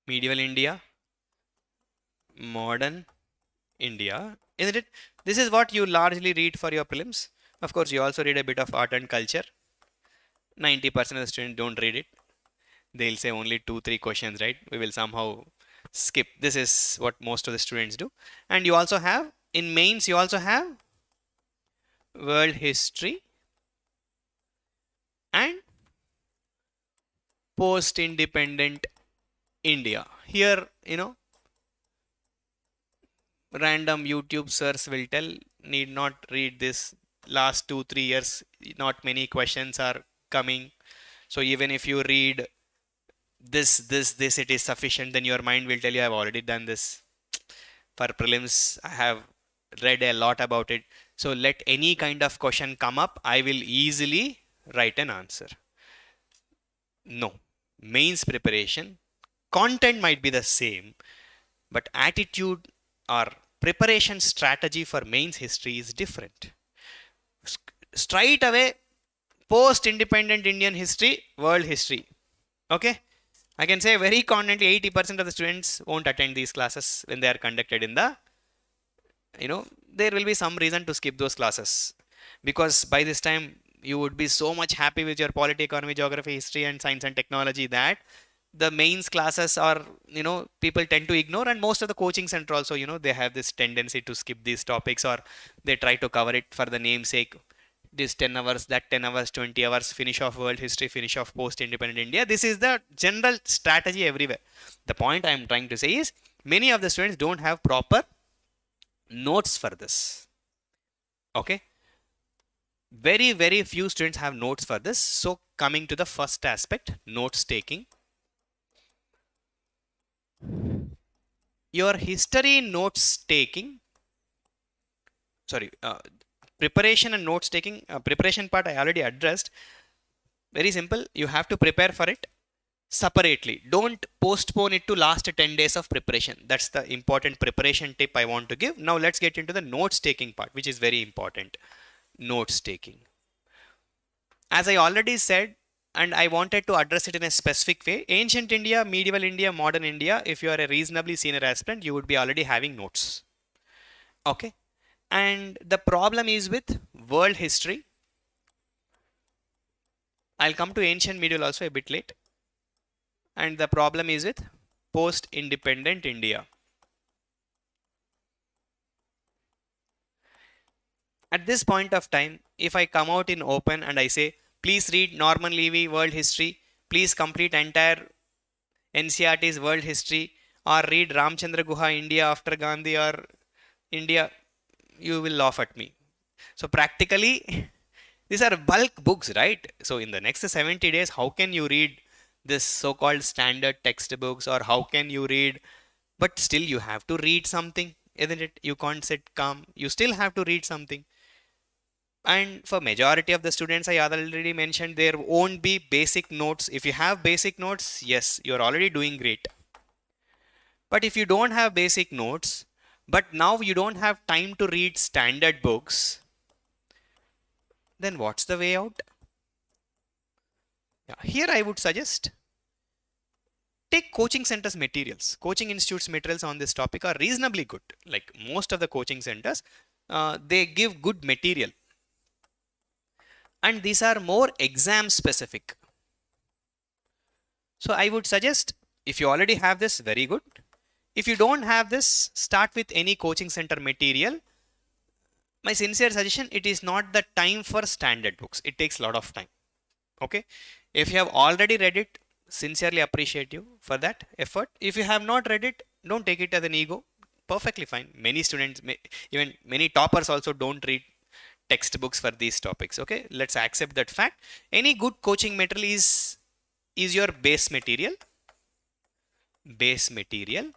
medieval India, modern India, isn't it? This is what you largely read for your prelims. Of course, you also read a bit of art and culture. 90% of the students don't read it. They'll say only 2-3 questions, right? We will somehow skip. This is what most of the students do. And you also have, in mains, you also have world history and post-independent India. Here, random YouTube search will tell, need not read this. Last 2-3 years, not many questions are coming. So even if you read this, it is sufficient, then your mind will tell you, I've already done this. For prelims, I have read a lot about it. So let any kind of question come up, I will easily write an answer. No. Mains preparation, content might be the same, but attitude or preparation strategy for mains history is different. Straight away, post-independent Indian history, world history. Okay? I can say very confidently 80% of the students won't attend these classes when they are conducted in the, there will be some reason to skip those classes. Because by this time, you would be so much happy with your polity, economy, geography, history, and science and technology that the mains classes are, people tend to ignore. And most of the coaching center also, they have this tendency to skip these topics, or they try to cover it for the namesake. This 10 hours, that 10 hours, 20 hours, finish off world history, finish off post-independent India. This is the general strategy everywhere. The point I am trying to say is, many of the students don't have proper notes for this. Okay. Very, very few students have notes for this. So coming to the first aspect, notes taking. Your history notes taking, sorry, preparation and notes taking, preparation part I already addressed. Very simple. You have to prepare for it separately. Don't postpone it to last 10 days of preparation. That's the important preparation tip I want to give. Now let's get into the notes taking part, which is very important. Notes taking. As I already said, and I wanted to address it in a specific way, ancient India, medieval India, modern India, if you are a reasonably senior aspirant, you would be already having notes. Okay. And the problem is with world history. I'll come to ancient medieval also a bit late. And the problem is with post-independent India. At this point of time, if I come out in open and I say, please read Norman Levy world history, please complete entire NCERT's world history, or read Ramchandra Guha India after Gandhi or India, you will laugh at me. So practically, these are bulk books, right? So in the next 70 days, how can you read this so-called standard textbooks, or how can you read? But still you have to read something, isn't it? You can't sit calm. You still have to read something. And for majority of the students, I already mentioned, there won't be basic notes. If you have basic notes, yes, you're already doing great. But if you don't have basic notes, but now you don't have time to read standard books, then what's the way out? Yeah, here I would suggest, take coaching centers materials. Coaching institutes materials on this topic are reasonably good. Like most of the coaching centers, they give good material. And these are more exam specific. So I would suggest, if you already have this, very good. If you don't have this, start with any coaching center material. My sincere suggestion, it is not the time for standard books. It takes a lot of time. Okay. If you have already read it, sincerely appreciate you for that effort. If you have not read it, don't take it as an ego. Perfectly fine. Many students, even many toppers also don't read textbooks for these topics. Okay. Let's accept that fact. Any good coaching material is your base material. Base material.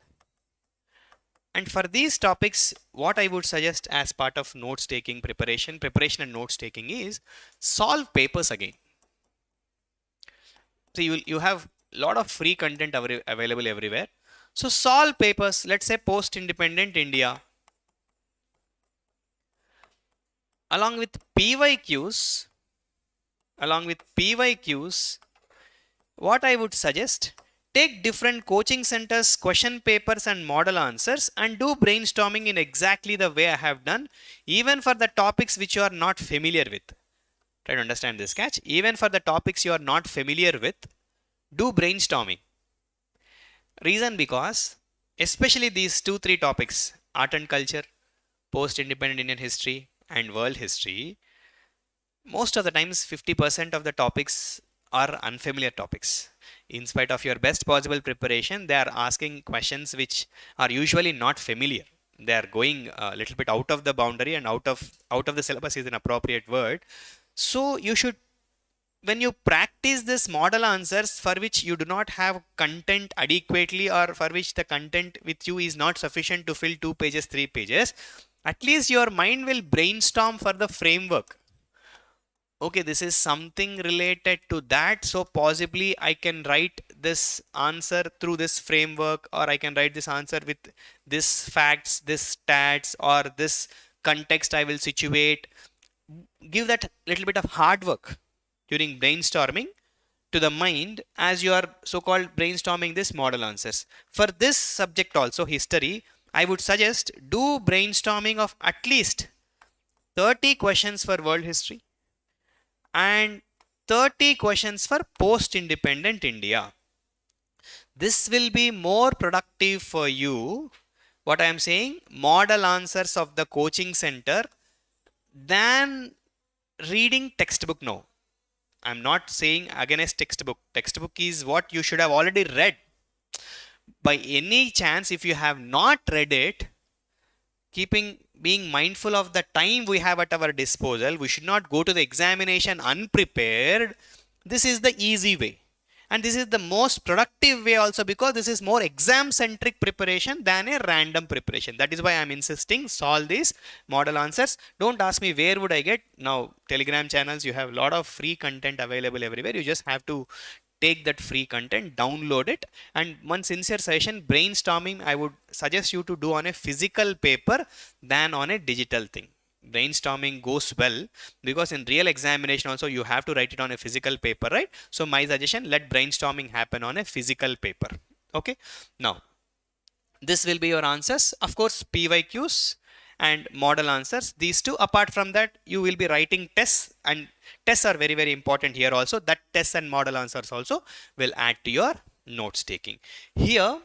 And for these topics, what I would suggest as part of notes taking preparation and notes taking is solve papers again. So you have a lot of free content available everywhere. So solve papers, let's say post-independent India. Along with PYQs, what I would suggest, take different coaching centers, question papers and model answers and do brainstorming in exactly the way I have done, even for the topics which you are not familiar with. Try to understand this catch. Even for the topics you are not familiar with, do brainstorming. Reason because, especially these 2-3 topics, art and culture, post-independent Indian history and world history, most of the times 50% of the topics are unfamiliar topics. In spite of your best possible preparation, they are asking questions which are usually not familiar. They are going a little bit out of the boundary, and out of the syllabus is an appropriate word. So you should, when you practice this model answers for which you do not have content adequately, or for which the content with you is not sufficient to fill 2 pages, 3 pages, at least your mind will brainstorm for the framework. Okay, this is something related to that, so possibly I can write this answer through this framework, or I can write this answer with this facts, this stats, or this context I will situate. Give that little bit of hard work during brainstorming to the mind as you are so-called brainstorming this model answers. For this subject also, history, I would suggest do brainstorming of at least 30 questions for world history and 30 questions for post-independent India. This will be more productive for you. What I am saying, model answers of the coaching center than reading textbook. No, I'm not saying against textbook. Textbook is what you should have already read. By any chance, if you have not read it, keeping being mindful of the time we have at our disposal, we should not go to the examination unprepared. This is the easy way. And this is the most productive way also, because this is more exam centric preparation than a random preparation. That is why I'm insisting solve these model answers. Don't ask me where would I get. Now Telegram channels, you have a lot of free content available everywhere. You just have to take that free content, download it, and one sincere session, brainstorming, I would suggest you to do on a physical paper than on a digital thing. Brainstorming goes well, because in real examination also you have to write it on a physical paper, right? So my suggestion, let brainstorming happen on a physical paper. Okay, now this will be your answers. Of course, PYQs and model answers, these two. Apart from that, you will be writing tests, and tests are very, very important here also. That tests and model answers also will add to your notes taking. Here,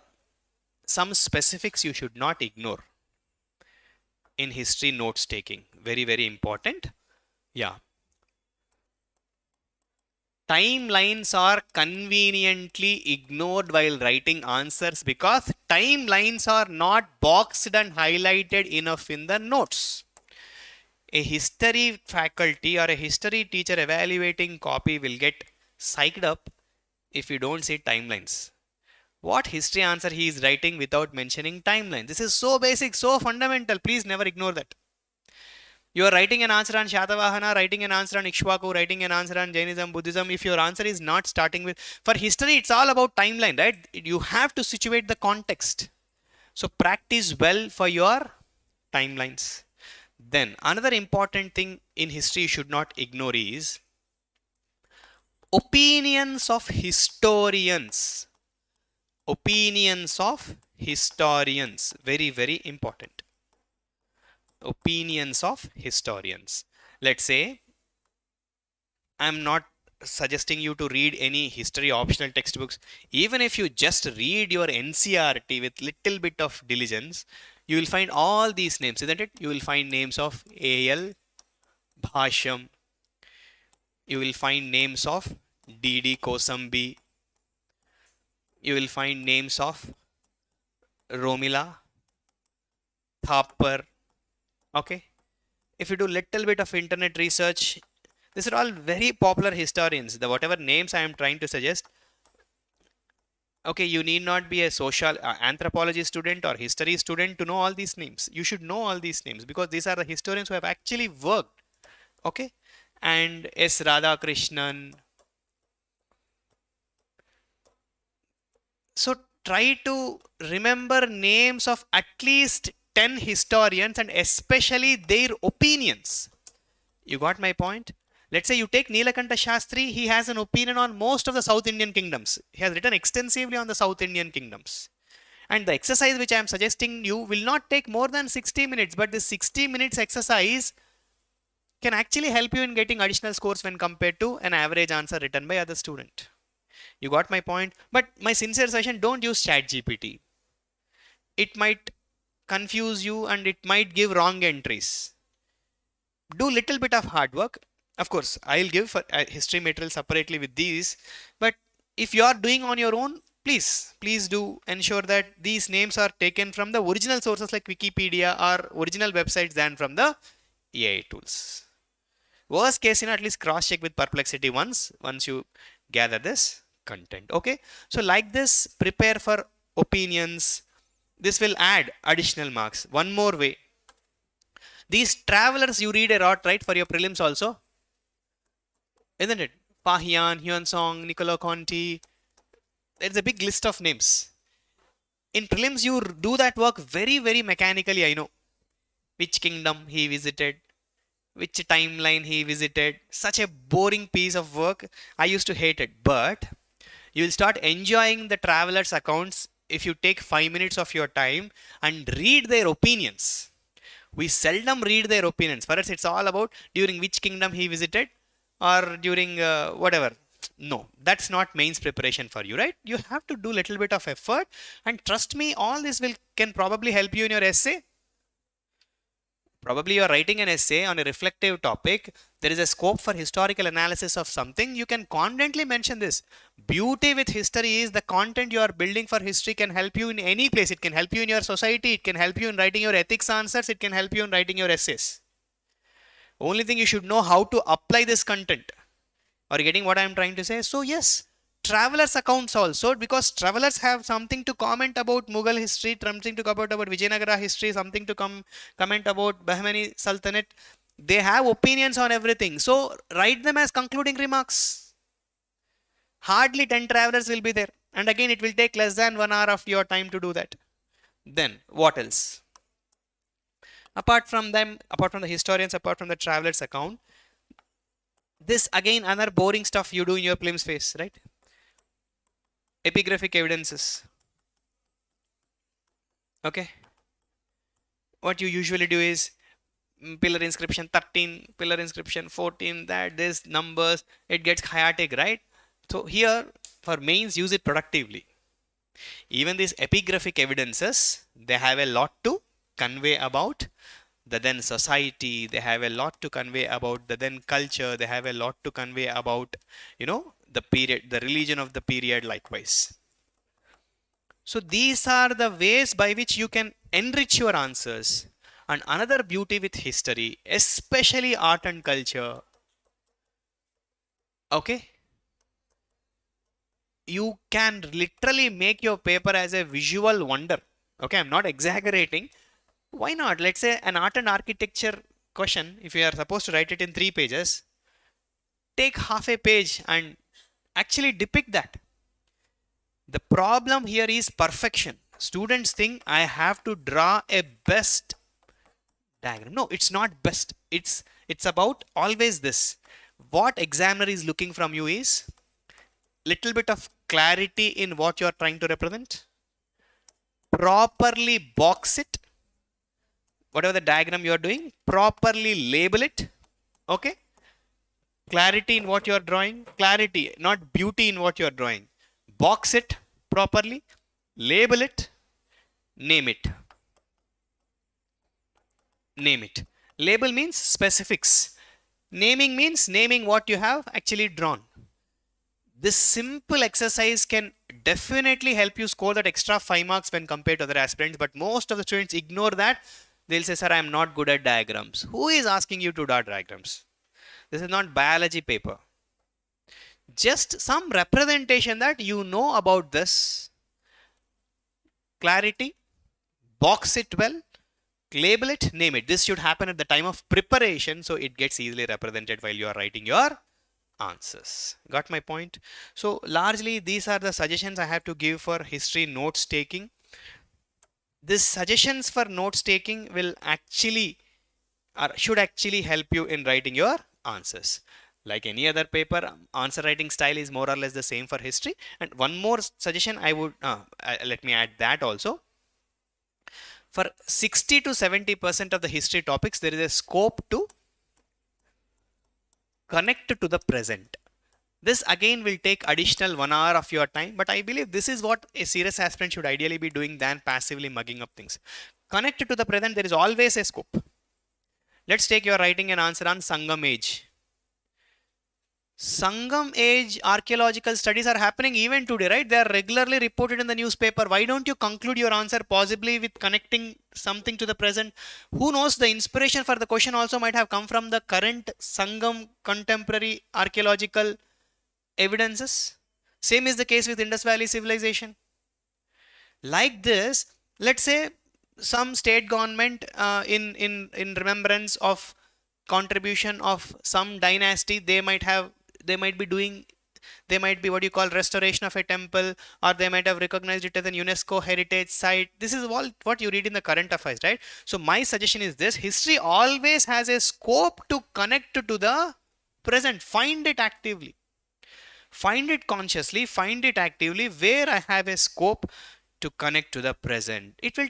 some specifics you should not ignore in history notes taking. Very, very important. Yeah. Timelines are conveniently ignored while writing answers, because timelines are not boxed and highlighted enough in the notes. A history faculty or a history teacher evaluating copy will get psyched up if you don't see timelines. What history answer he is writing without mentioning timeline? This is so basic, so fundamental. Please never ignore that. You are writing an answer on Shatavahana, writing an answer on Ikshvaku, writing an answer on Jainism, Buddhism. If your answer is not starting with, for history, it's all about timeline, right? You have to situate the context. So practice well for your timelines. Then another important thing in history you should not ignore is opinions of historians. Opinions of historians. Very, very important. Opinions of historians. Let's say, I'm not suggesting you to read any history optional textbooks. Even if you just read your NCERT with little bit of diligence, you will find all these names, isn't it? You will find names of A.L. Bhashyam. You will find names of D.D. Kosambi. You will find names of Romila, Thapar. Okay, if you do little bit of internet research, these are all very popular historians. The whatever names I am trying to suggest, okay, you need not be a social anthropology student or history student to know all these names. You should know all these names, because these are the historians who have actually worked. Okay, and S. Radhakrishnan. So try to remember names of at least 10 historians, and especially their opinions. You got my point? Let's say you take Nilakanta Shastri, he has an opinion on most of the South Indian kingdoms. He has written extensively on the South Indian kingdoms. And the exercise which I am suggesting you will not take more than 60 minutes, but this 60 minutes exercise can actually help you in getting additional scores when compared to an average answer written by other student. You got my point? But my sincere suggestion, don't use ChatGPT. It might confuse you and it might give wrong entries. Do little bit of hard work. Of course, I'll give for history material separately with these, but if you are doing on your own, please do ensure that these names are taken from the original sources like Wikipedia or original websites than from the AI tools. Worst case, at least cross check with Perplexity once you gather this content. Okay, so like this, prepare for opinions. This will add additional marks. One more way, these travelers you read a lot, right, for your prelims also, isn't it? Pahian, Hyun Song, Niccolo Conti. There's a big list of names. In prelims, you do that work very, very mechanically. I know which kingdom he visited, which timeline he visited. Such a boring piece of work. I used to hate it, but you will start enjoying the travelers' accounts if you take 5 minutes of your time and read their opinions. We seldom read their opinions. For us, it's all about during which kingdom he visited or during whatever. No, that's not mains preparation for you, right? You have to do little bit of effort, and trust me, all this can probably help you in your essay. Probably you are writing an essay on a reflective topic. There is a scope for historical analysis of something. You can confidently mention this. Beauty with history is the content you are building for history can help you in any place. It can help you in your society. It can help you in writing your ethics answers. It can help you in writing your essays. Only thing you should know how to apply this content. Are you getting what I am trying to say? So yes, travelers accounts also, because travelers have something to comment about Mughal history, something to comment about Vijayanagara history, something to comment about Bahmani Sultanate. They have opinions on everything. So write them as concluding remarks. Hardly 10 travelers will be there. And again, it will take less than 1 hour of your time to do that. Then what else? Apart from them, apart from the historians, apart from the travelers account, this again another boring stuff you do in your prelims phase, right? Epigraphic evidences. Okay. What you usually do is pillar inscription 13, pillar inscription 14, that this numbers, it gets chaotic, right? So here for mains, use it productively. Even these epigraphic evidences, they have a lot to convey about the then society, they have a lot to convey about the then culture, they have a lot to convey about, you know, the period, the religion of the period likewise. So these are the ways by which you can enrich your answers. And another beauty with history, especially art and culture, okay, you can literally make your paper as a visual wonder. Okay, I'm not exaggerating. Why not? Let's say an art and architecture question, if you are supposed to write it in 3 pages, take half a page and actually depict that. The problem here is perfection. Students think I have to draw a best diagram. No, it's not best. It's about always this. What examiner is looking from you is little bit of clarity in what you are trying to represent. Properly box it. Whatever the diagram you are doing, properly label it. Okay. Clarity in what you are drawing. Clarity, not beauty in what you are drawing. Box it properly. Label it. Name it. Name it. Label means specifics. Naming means naming what you have actually drawn. This simple exercise can definitely help you score that extra 5 marks when compared to other aspirants, but most of the students ignore that. They'll say, sir, I am not good at diagrams. Who is asking you to draw diagrams? This is not biology paper. Just some representation that you know about this. Clarity, box it well, label it, name it. This should happen at the time of preparation, so it gets easily represented while you are writing your answers. Got my point? So largely these are the suggestions I have to give for history notes taking. These suggestions for notes taking will actually or should actually help you in writing your answers. Like any other paper, answer writing style is more or less the same for history. And one more suggestion I would let me add that also. For 60 to 70% of the history topics, there is a scope to connect to the present. This again will take additional 1 hour of your time, but I believe this is what a serious aspirant should ideally be doing than passively mugging up things. Connected to the present, there is always a scope. Let's take your writing an answer on Sangam age. Sangam age archaeological studies are happening even today, right? They are regularly reported in the newspaper. Why don't you conclude your answer possibly with connecting something to the present? Who knows, the inspiration for the question also might have come from the current Sangam contemporary archaeological evidences. Same is the case with Indus Valley civilization. Like this, let's say some state government in remembrance of contribution of some dynasty, they might be what you call restoration of a temple, or they might have recognized it as an UNESCO heritage site. This is all what you read in the current affairs, right? So my suggestion is this: history always has a scope to connect to the present. Find it actively, find it consciously, find it actively where I have a scope to connect to the present. It will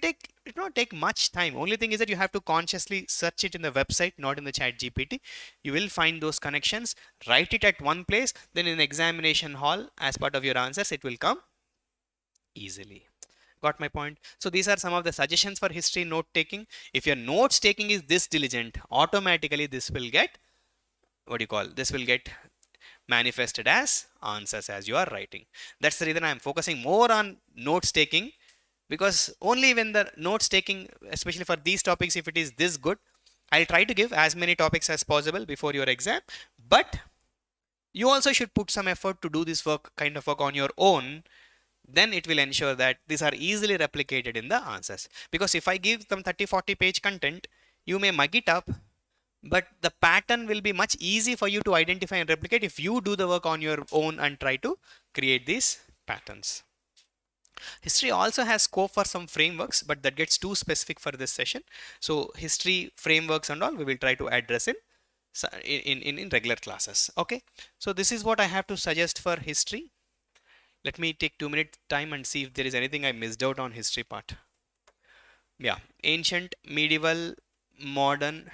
not take much time. Only thing is that you have to consciously search it in the website, not in the chat GPT. You will find those connections, write it at one place, then in the examination hall as part of your answers, it will come easily. Got my point? So these are some of the suggestions for history note taking. If your notes taking is this diligent, automatically this will get, what do you call, this will get manifested as answers as you are writing. That's the reason I am focusing more on notes taking, because only when the notes taking, especially for these topics, if it is this good, I'll try to give as many topics as possible before your exam. But you also should put some effort to do this work, kind of work on your own. Then it will ensure that these are easily replicated in the answers. Because if I give them 30-40 page content, you may mug it up, but the pattern will be much easy for you to identify and replicate if you do the work on your own and try to create these patterns. History also has scope for some frameworks, but that gets too specific for this session. So history frameworks and all we will try to address in regular classes. Okay, so this is what I have to suggest for history. Let me take 2 minutes time and see if there is anything I missed out on history part. Yeah, ancient, medieval, modern,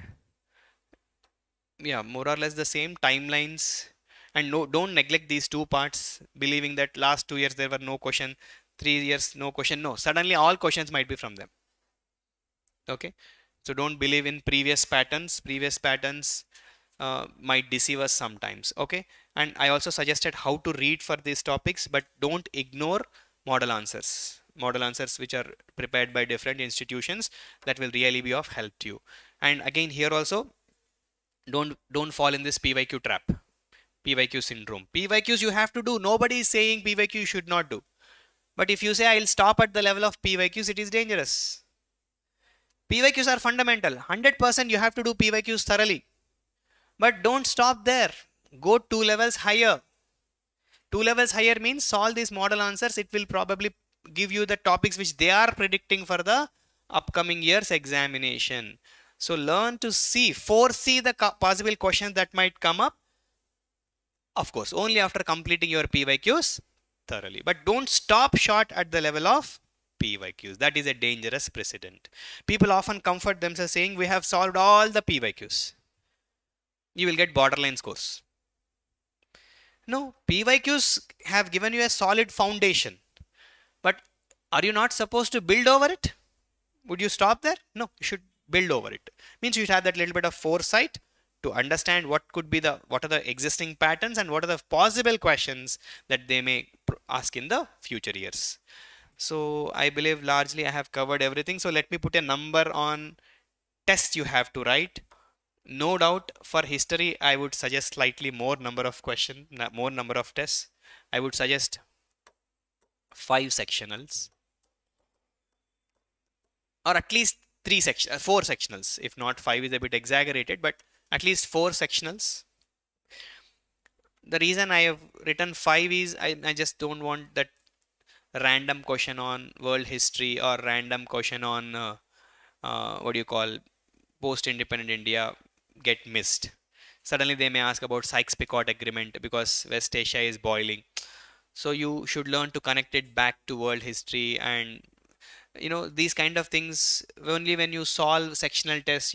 yeah, more or less the same timelines. And no, don't neglect these two parts, believing that last 2 years there were no question, 3 years no question. No, suddenly all questions might be from them. Okay, so don't believe in previous patterns. Previous patterns might deceive us sometimes. Okay, and I also suggested how to read for these topics, but don't ignore model answers. Model answers which are prepared by different institutions, that will really be of help to you. And again, here also, don't fall in this PYQ trap, PYQ syndrome. PYQs you have to do. Nobody is saying PYQ you should not do. But if you say I'll stop at the level of PYQs, it is dangerous. PYQs are fundamental. 100% you have to do PYQs thoroughly. But don't stop there. Go 2 levels higher. 2 levels higher means solve these model answers. It will probably give you the topics which they are predicting for the upcoming year's examination. So learn to foresee the possible questions that might come up. Of course, only after completing your PYQs thoroughly. But don't stop short at the level of PYQs. That is a dangerous precedent. People often comfort themselves saying we have solved all the PYQs. You will get borderline scores. No, PYQs have given you a solid foundation. But are you not supposed to build over it? Would you stop there? No, you should build over it. Means you should have that little bit of foresight to understand what are the existing patterns and what are the possible questions that they may ask in the future years. So I believe largely I have covered everything. So let me put a number on tests you have to write. No doubt for history, I would suggest slightly more number of questions, more number of tests. I would suggest 5 sectionals, or at least 4 sectionals. If not 5 is a bit exaggerated, but at least 4 sectionals. The reason I have written 5 is I just don't want that random question on world history or random question on what do you call post-independent India get missed. Suddenly they may ask about Sykes-Picot Agreement because West Asia is boiling. So you should learn to connect it back to world history, and these kind of things only when you solve sectional tests.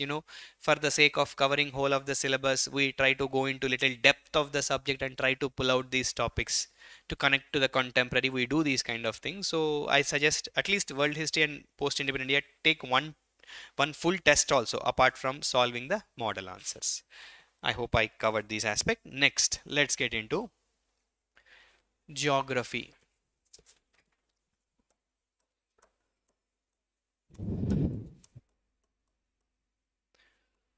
For the sake of covering whole of the syllabus, we try to go into little depth of the subject and try to pull out these topics to connect to the contemporary. We do these kind of things. So I suggest at least world history and post-independent India take one full test also, apart from solving the model answers. I hope I covered these aspects. Next, let's get into geography.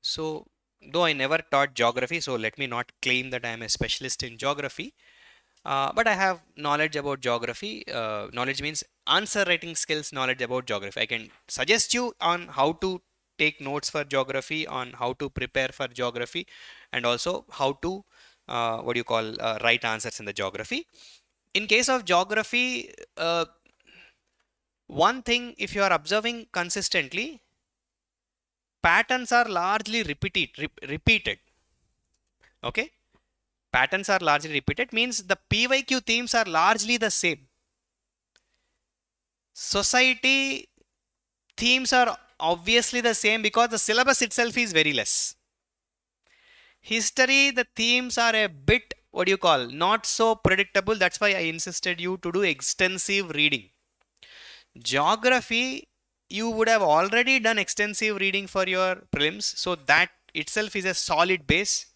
So though I never taught geography, so let me not claim that I am a specialist in geography, but I have knowledge about geography. Knowledge means answer writing skills, knowledge about geography. I can suggest you on how to take notes for geography, on how to prepare for geography, and also how to write answers in the geography. In case of geography, one thing, if you are observing consistently, patterns are largely repeated. Okay, patterns are largely repeated means the PYQ themes are largely the same. Society themes are obviously the same because the syllabus itself is very less. History, the themes are a bit not so predictable. That's why I insisted you to do extensive reading. Geography, you would have already done extensive reading for your prelims, so that itself is a solid base,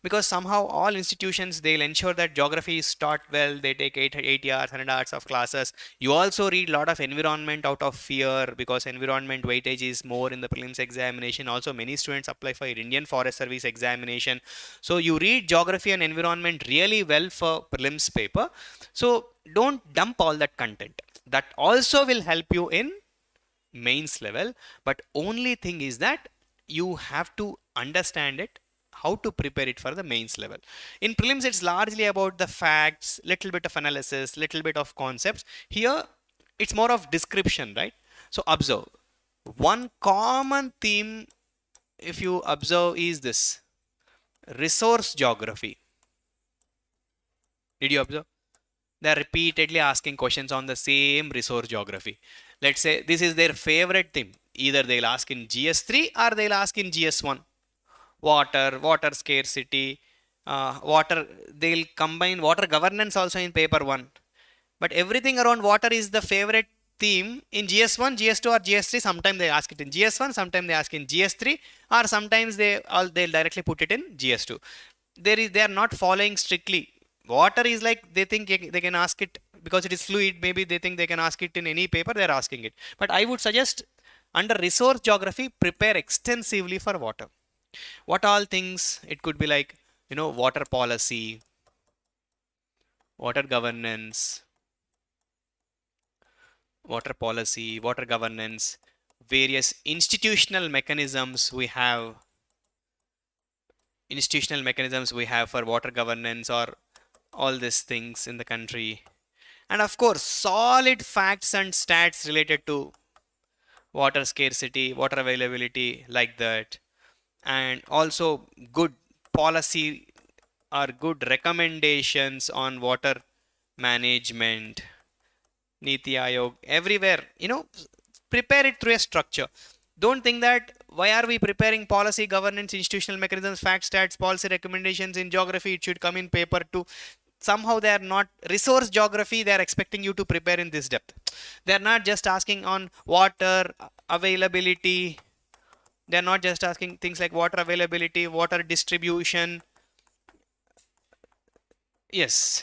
because somehow all institutions, they'll ensure that geography is taught well. They take 80 hours, 100 hours of classes. You also read a lot of environment out of fear, because environment weightage is more in the prelims examination. Also, many students apply for Indian Forest Service examination, so you read geography and environment really well for prelims paper. So don't dump all that content. That also will help you in mains level, but only thing is that you have to understand it, how to prepare it for the mains level. In prelims, it's largely about the facts, little bit of analysis, little bit of concepts. Here it's more of description, right? So observe one common theme, if you observe, is this resource geography. Did you observe? They're repeatedly asking questions on the same resource geography. Let's say this is their favorite theme. Either they'll ask in GS3 or they'll ask in GS1. Water, water scarcity, water, they'll combine water governance also in paper 1. But everything around water is the favorite theme in GS1, GS2 or GS3. Sometimes they ask it in GS1, sometimes they ask in GS3, or sometimes they'll directly put it in GS2. They are not following strictly. Water is like, they think they can ask it because it is fluid. Maybe they think they can ask it in any paper, they're asking it. But I would suggest under resource geography, prepare extensively for water. What all things? It could be like, water policy, water governance, water governance, various institutional mechanisms we have for water governance, or all these things in the country. And of course, solid facts and stats related to water scarcity, water availability, like that. And also good policy or good recommendations on water management, Niti Aayog, everywhere, prepare it through a structure. Don't think that why are we preparing policy, governance, institutional mechanisms, facts, stats, policy recommendations in geography, it should come in paper 2. Somehow they are not. Resource geography, they are expecting you to prepare in this depth. They are not just asking on water availability. They are not just asking things like water availability, water distribution. Yes,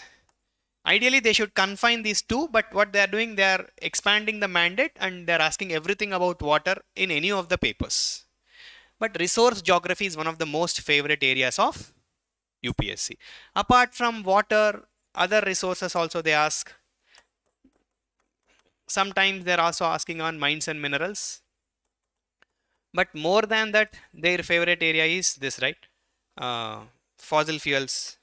ideally they should confine these two, but what they are doing, they are expanding the mandate and they are asking everything about water in any of the papers. But resource geography is one of the most favorite areas of UPSC. Apart from water, other resources also they ask. Sometimes they're also asking on mines and minerals. But more than that, their favorite area is this, right? Fossil fuels.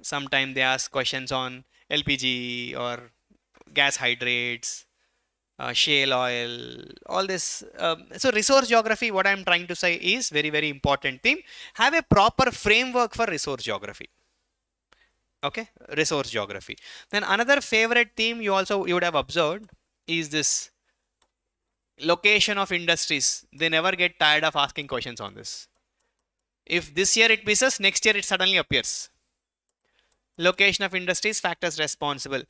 Sometimes they ask questions on LPG or gas hydrates, shale oil, all this. So resource geography, what I'm trying to say is very, very important theme. Have a proper framework for resource geography. Okay, resource geography. Then another favorite theme you would have observed is this location of industries. They never get tired of asking questions on this. If this year it misses, next year it suddenly appears. Location of industries, factors responsible.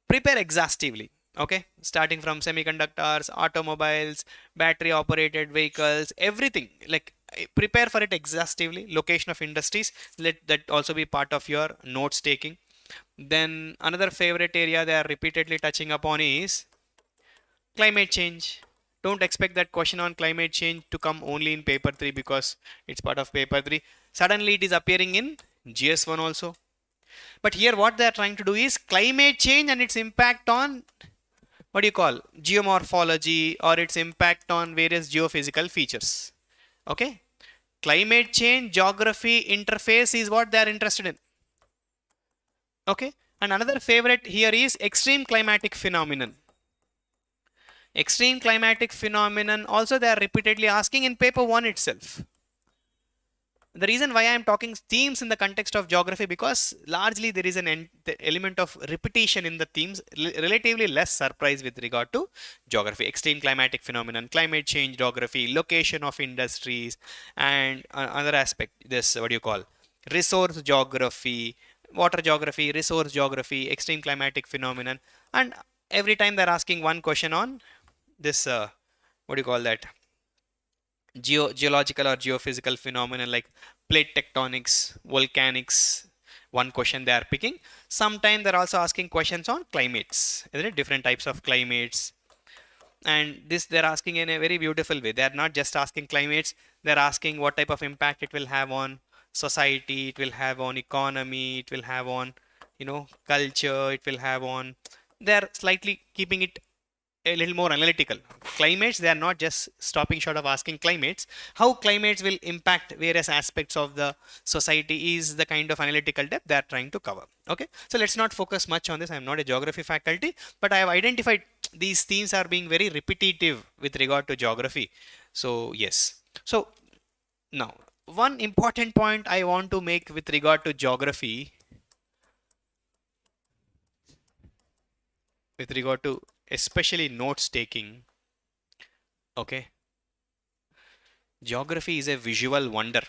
Prepare exhaustively. Okay, starting from semiconductors, automobiles, battery operated vehicles, everything. Like, prepare for it exhaustively. Location of industries, let that also be part of your notes taking. Then another favorite area they are repeatedly touching upon is climate change. Don't expect that question on climate change to come only in paper 3 because it's part of paper 3. Suddenly it is appearing in GS1 also. But here what they are trying to do is climate change and its impact on, what do you call, geomorphology, or its impact on various geophysical features. Okay, climate change, geography, interface is what they are interested in. Okay, and another favorite here is extreme climatic phenomenon. Extreme climatic phenomenon also they are repeatedly asking in paper 1 itself. The reason why I am talking themes in the context of geography, because largely there is an element of repetition in the themes, relatively less surprise with regard to geography. Extreme climatic phenomenon, climate change, geography, location of industries, and another aspect, this, what do you call, resource geography, water geography, resource geography, extreme climatic phenomenon, and every time they're asking one question on this, what do you call that? Geological or geophysical phenomenon like plate tectonics, volcanics. One question they are picking. Sometimes they're also asking questions on climates, isn't it? Different types of climates. And this they're asking in a very beautiful way. They're not just asking climates, they're asking what type of impact it will have on society, it will have on economy, it will have on, culture, it will have on. They're slightly keeping it a little more analytical. Climates, they are not just stopping short of asking climates. How climates will impact various aspects of the society is the kind of analytical depth they are trying to cover. Okay, so let's not focus much on this. I am not a geography faculty, but I have identified these themes are being very repetitive with regard to geography. So yes. So now, one important point I want to make with regard to geography, with regard to especially notes taking. Okay, geography is a visual wonder.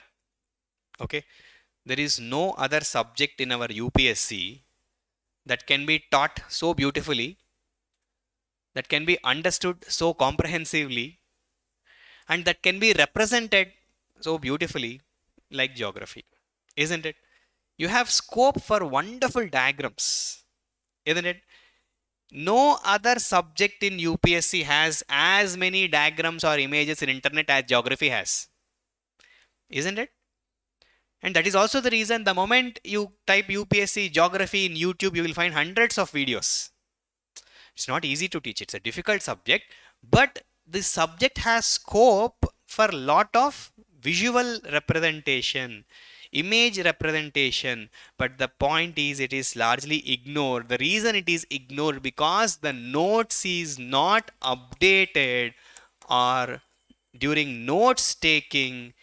Okay, there is no other subject in our UPSC that can be taught so beautifully, that can be understood so comprehensively, and that can be represented so beautifully like geography, isn't it? You have scope for wonderful diagrams, isn't it? No other subject in UPSC has as many diagrams or images in internet as geography has, isn't it? And that is also the reason the moment you type UPSC geography in YouTube, you will find hundreds of videos. It's not easy to teach. It's a difficult subject, but this subject has scope for a lot of visual representation, image representation. But the point is it is largely ignored. The reason it is ignored because the notes is not updated, or during notes taking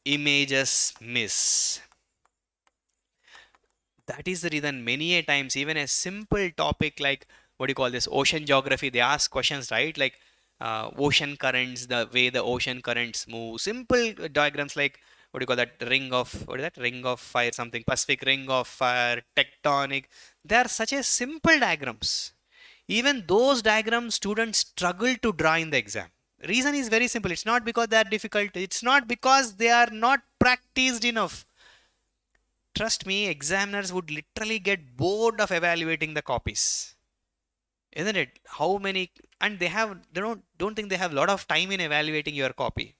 images miss. That is the reason many a times even a simple topic like what do you call this, ocean geography, they ask questions, right? Like ocean currents, the way the ocean currents move, simple diagrams like what do you call that, ring of, what is that, ring of fire something, Pacific ring of fire, tectonic. They are such a simple diagrams. Even those diagrams students struggle to draw in the exam. Reason is very simple. It's not because they are difficult, it's not because they are not practiced enough. Trust me, examiners would literally get bored of evaluating the copies, isn't it? How many, and they don't think they have a lot of time in evaluating your copy.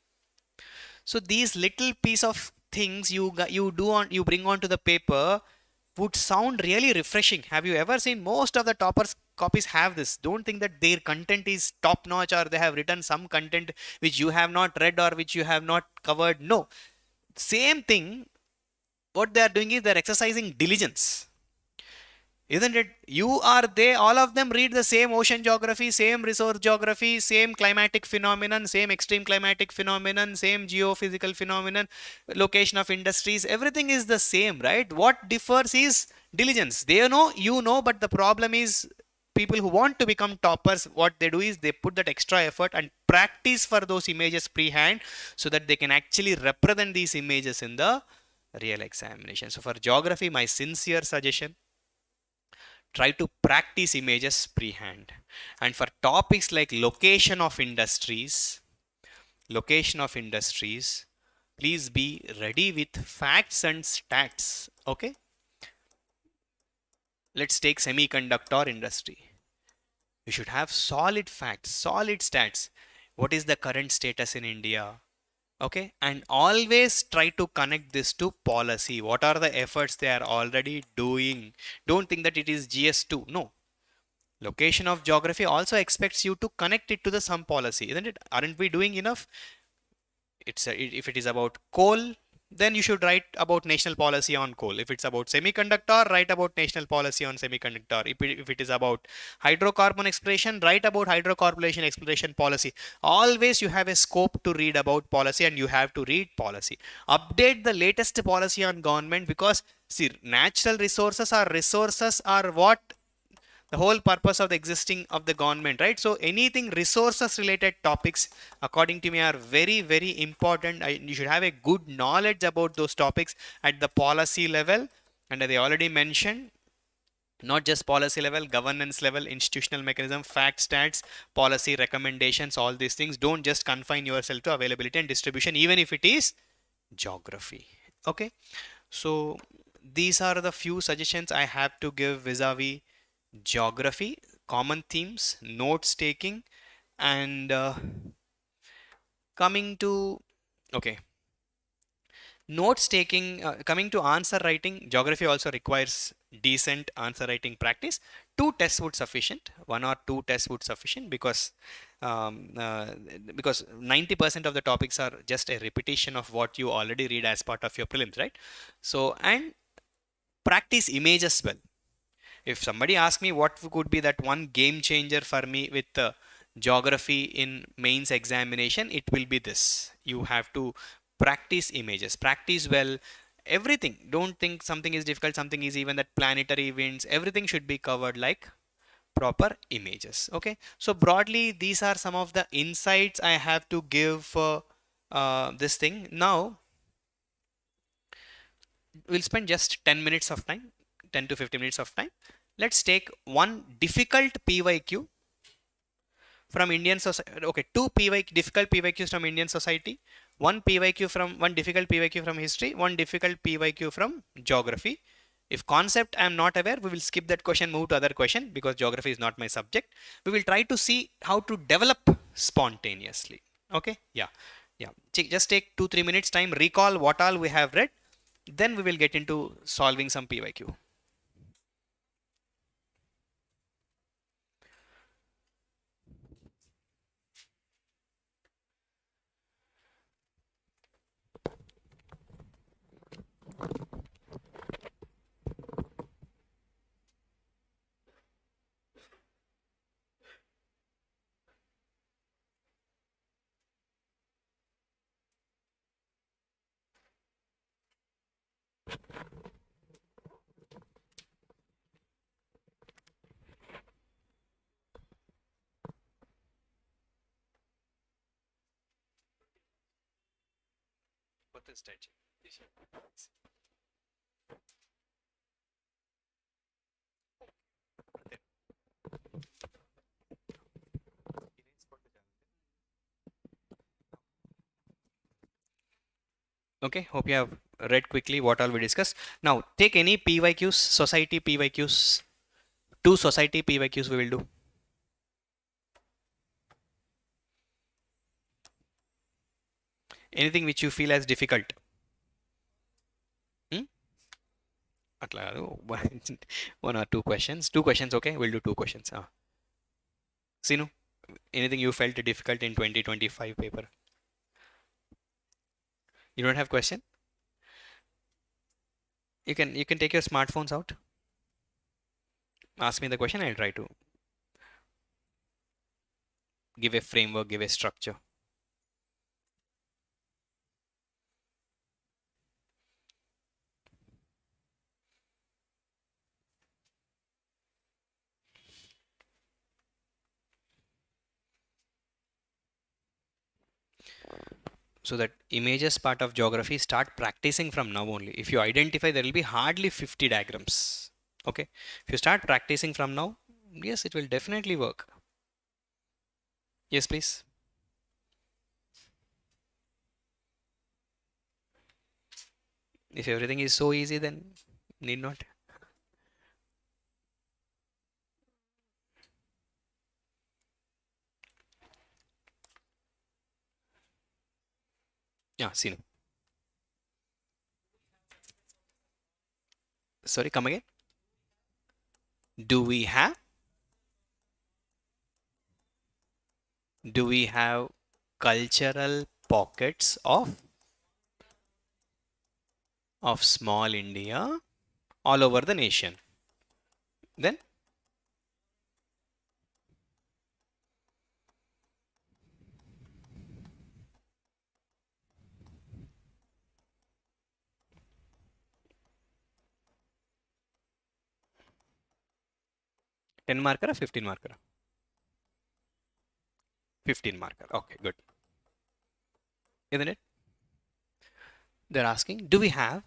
So these little piece of things you bring onto the paper would sound really refreshing. Have you ever seen most of the toppers copies have this? Don't think that their content is top notch or they have written some content which you have not read or which you have not covered. No, same thing. What they are doing is they're exercising diligence, isn't it? They all of them read the same ocean geography, same resource geography, same climatic phenomenon, same extreme climatic phenomenon, same geophysical phenomenon, location of industries, everything is the same, right? What differs is diligence. They know, but the problem is people who want to become toppers, what they do is they put that extra effort and practice for those images pre-hand so that they can actually represent these images in the real examination. So for geography, my sincere suggestion, try to practice images pre-hand. And for topics like location of industries, please be ready with facts and stats. Okay, let's take semiconductor industry. You should have solid facts, solid stats. What is the current status in India? Okay, and always try to connect this to policy. What are the efforts they are already doing? Don't think that it is GS2. No, location of geography also expects you to connect it to the some policy, isn't it? Aren't we doing enough? If it is about coal, then you should write about national policy on coal. If it's about semiconductor, write about national policy on semiconductor. If it is about hydrocarbon exploration, write about hydrocarbon exploration policy. Always you have a scope to read about policy and you have to read policy. Update the latest policy on government, because see, natural resources are what the whole purpose of the existing of the government, right? So anything resources related topics according to me are very, very important. You should have a good knowledge about those topics at the policy level. And as I already mentioned, Not just policy level, governance level, institutional mechanism, fact stats, policy recommendations, all these things. Don't just confine yourself to availability and distribution, even if it is geography. Okay, so these are the few suggestions I have to give vis-a-vis geography, common themes, notes taking, and coming to, okay, notes taking, coming to answer writing. Geography also requires decent answer writing practice. Two tests would sufficient, one or two tests would sufficient, um, uh, because 90% of the topics are just a repetition of what you already read as part of your prelims, right? So, and practice images well. If somebody asks me what could be that one game changer for me with geography in mains examination, it will be this. You have to practice images, practice well, everything. Don't think something is difficult, something is even that planetary events, everything should be covered like proper images. Okay, so broadly these are some of the insights I have to give for this thing. Now we'll spend just 10 minutes of time, 10 to 15 minutes of time. Let's take one difficult PYQ from Indian society. Okay, two PYQ, difficult PYQs from Indian society, one difficult PYQ from history, one difficult PYQ from geography. If concept I am not aware, we will skip that question, move to other question, because geography is not my subject. We will try to see how to develop spontaneously. Okay, yeah, yeah. Just take 2-3 minutes time, recall what all we have read, then we will get into solving some PYQ. Okay, hope you have read quickly what all we discussed. Now take any PYQs, society PYQs, two society PYQs we will do. Anything which you feel as difficult. Hmm? అట్లా కాదు. One or two questions. Two questions, okay? We'll do two questions. Sinu, anything you felt difficult in 2025 paper? You don't have question? You can take your smartphones out. Ask me the question. I'll try to give a framework, give a structure. So that images part of geography, start practicing from now only. If you identify, there will be hardly 50 diagrams. Okay, if you start practicing from now, yes, it will definitely work. Yes, please. If everything is so easy, then need not. Yeah, see. Sorry, come again. Do we have? Do we have cultural pockets of small India all over the nation? Then ten marker or 15 marker? 15 marker. Okay, good. Isn't it? They're asking, do we have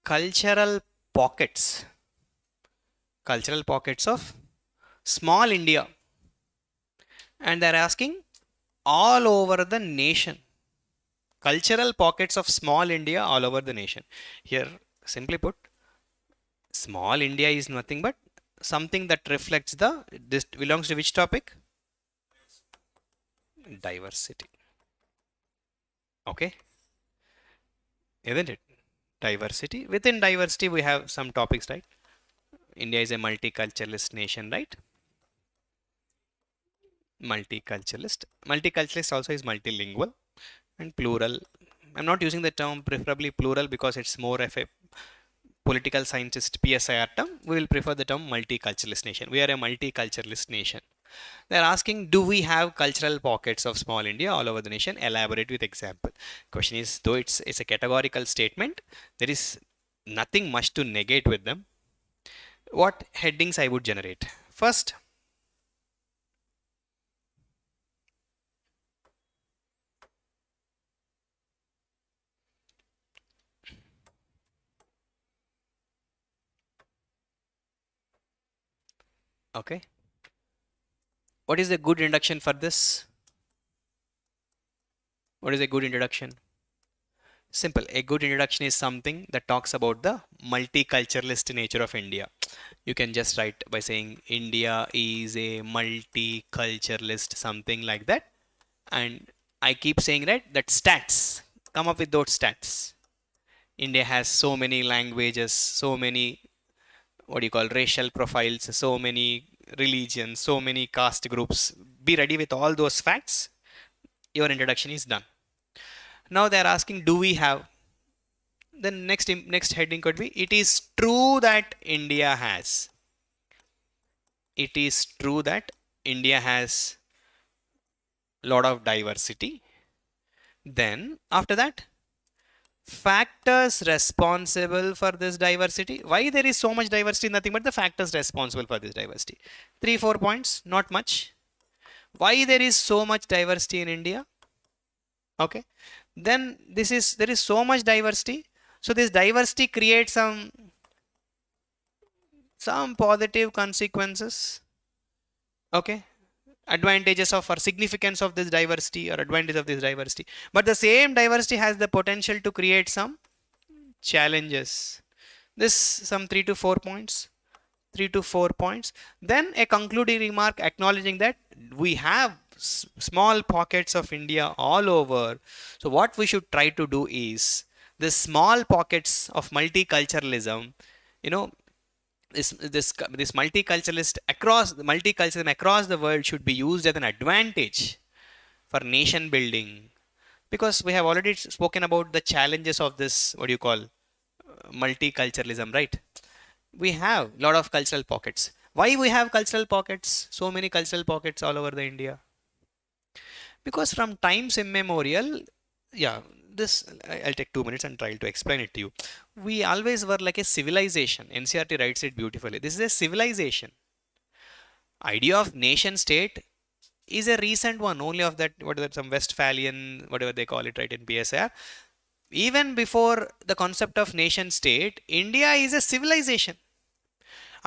cultural pockets Cultural pockets of small India. And they're asking all over the nation. Cultural pockets of small India all over the nation. Here, simply put, small India is nothing but something that reflects this belongs to which topic? Diversity. Okay, isn't it? Diversity. Within diversity, we have some topics, right? India is a multiculturalist nation, right? Multiculturalist. Multiculturalist also is multilingual and plural. I'm not using the term preferably plural because it's more of a political scientist PSIR term. We will prefer the term multiculturalist nation. We are a multiculturalist nation. They're asking, do we have cultural pockets of small India all over the nation? Elaborate with example. Question is, though it's a categorical statement, there is nothing much to negate with them. What headings I would generate? First, okay. What is a good introduction for this? What is a good introduction? Simple. A good introduction is something that talks about the multiculturalist nature of India. You can just write by saying India is a multiculturalist, something like that. And I keep saying, right, that stats. Come up with those stats. India has so many languages, so many, what do you call, racial profiles, so many religions, so many caste groups. Be ready with all those facts. Your introduction is done. Now they are asking, do we have? The next heading could be, it is true that India has. It is true that India has a lot of diversity. Then after that, factors responsible for this diversity. Why there is so much diversity? Nothing but the factors responsible for this diversity. 3-4 points, not much. Why there is so much diversity in India? Okay. Then there is so much diversity. So this diversity creates some positive consequences. Okay. Advantages of or significance of this diversity or advantage of this diversity. But the same diversity has the potential to create some challenges. This some 3 to 4 points. 3 to 4 points. Then a concluding remark acknowledging that we have small pockets of India all over. So what we should try to do is the small pockets of multiculturalism, you know, this multiculturalism across the world should be used as an advantage for nation building, because we have already spoken about the challenges of this, what do you call, multiculturalism, right? We have a lot of cultural pockets. Why we have cultural pockets? So many cultural pockets all over the India. Because from times immemorial, yeah, I'll take 2 minutes and try to explain it to you. We always were like a civilization. NCRT writes it beautifully. This is a civilization. Idea of nation state is a recent one, only of that, whatever, some Westphalian, whatever they call it, right, in PSR. Even before the concept of nation state, India is a civilization.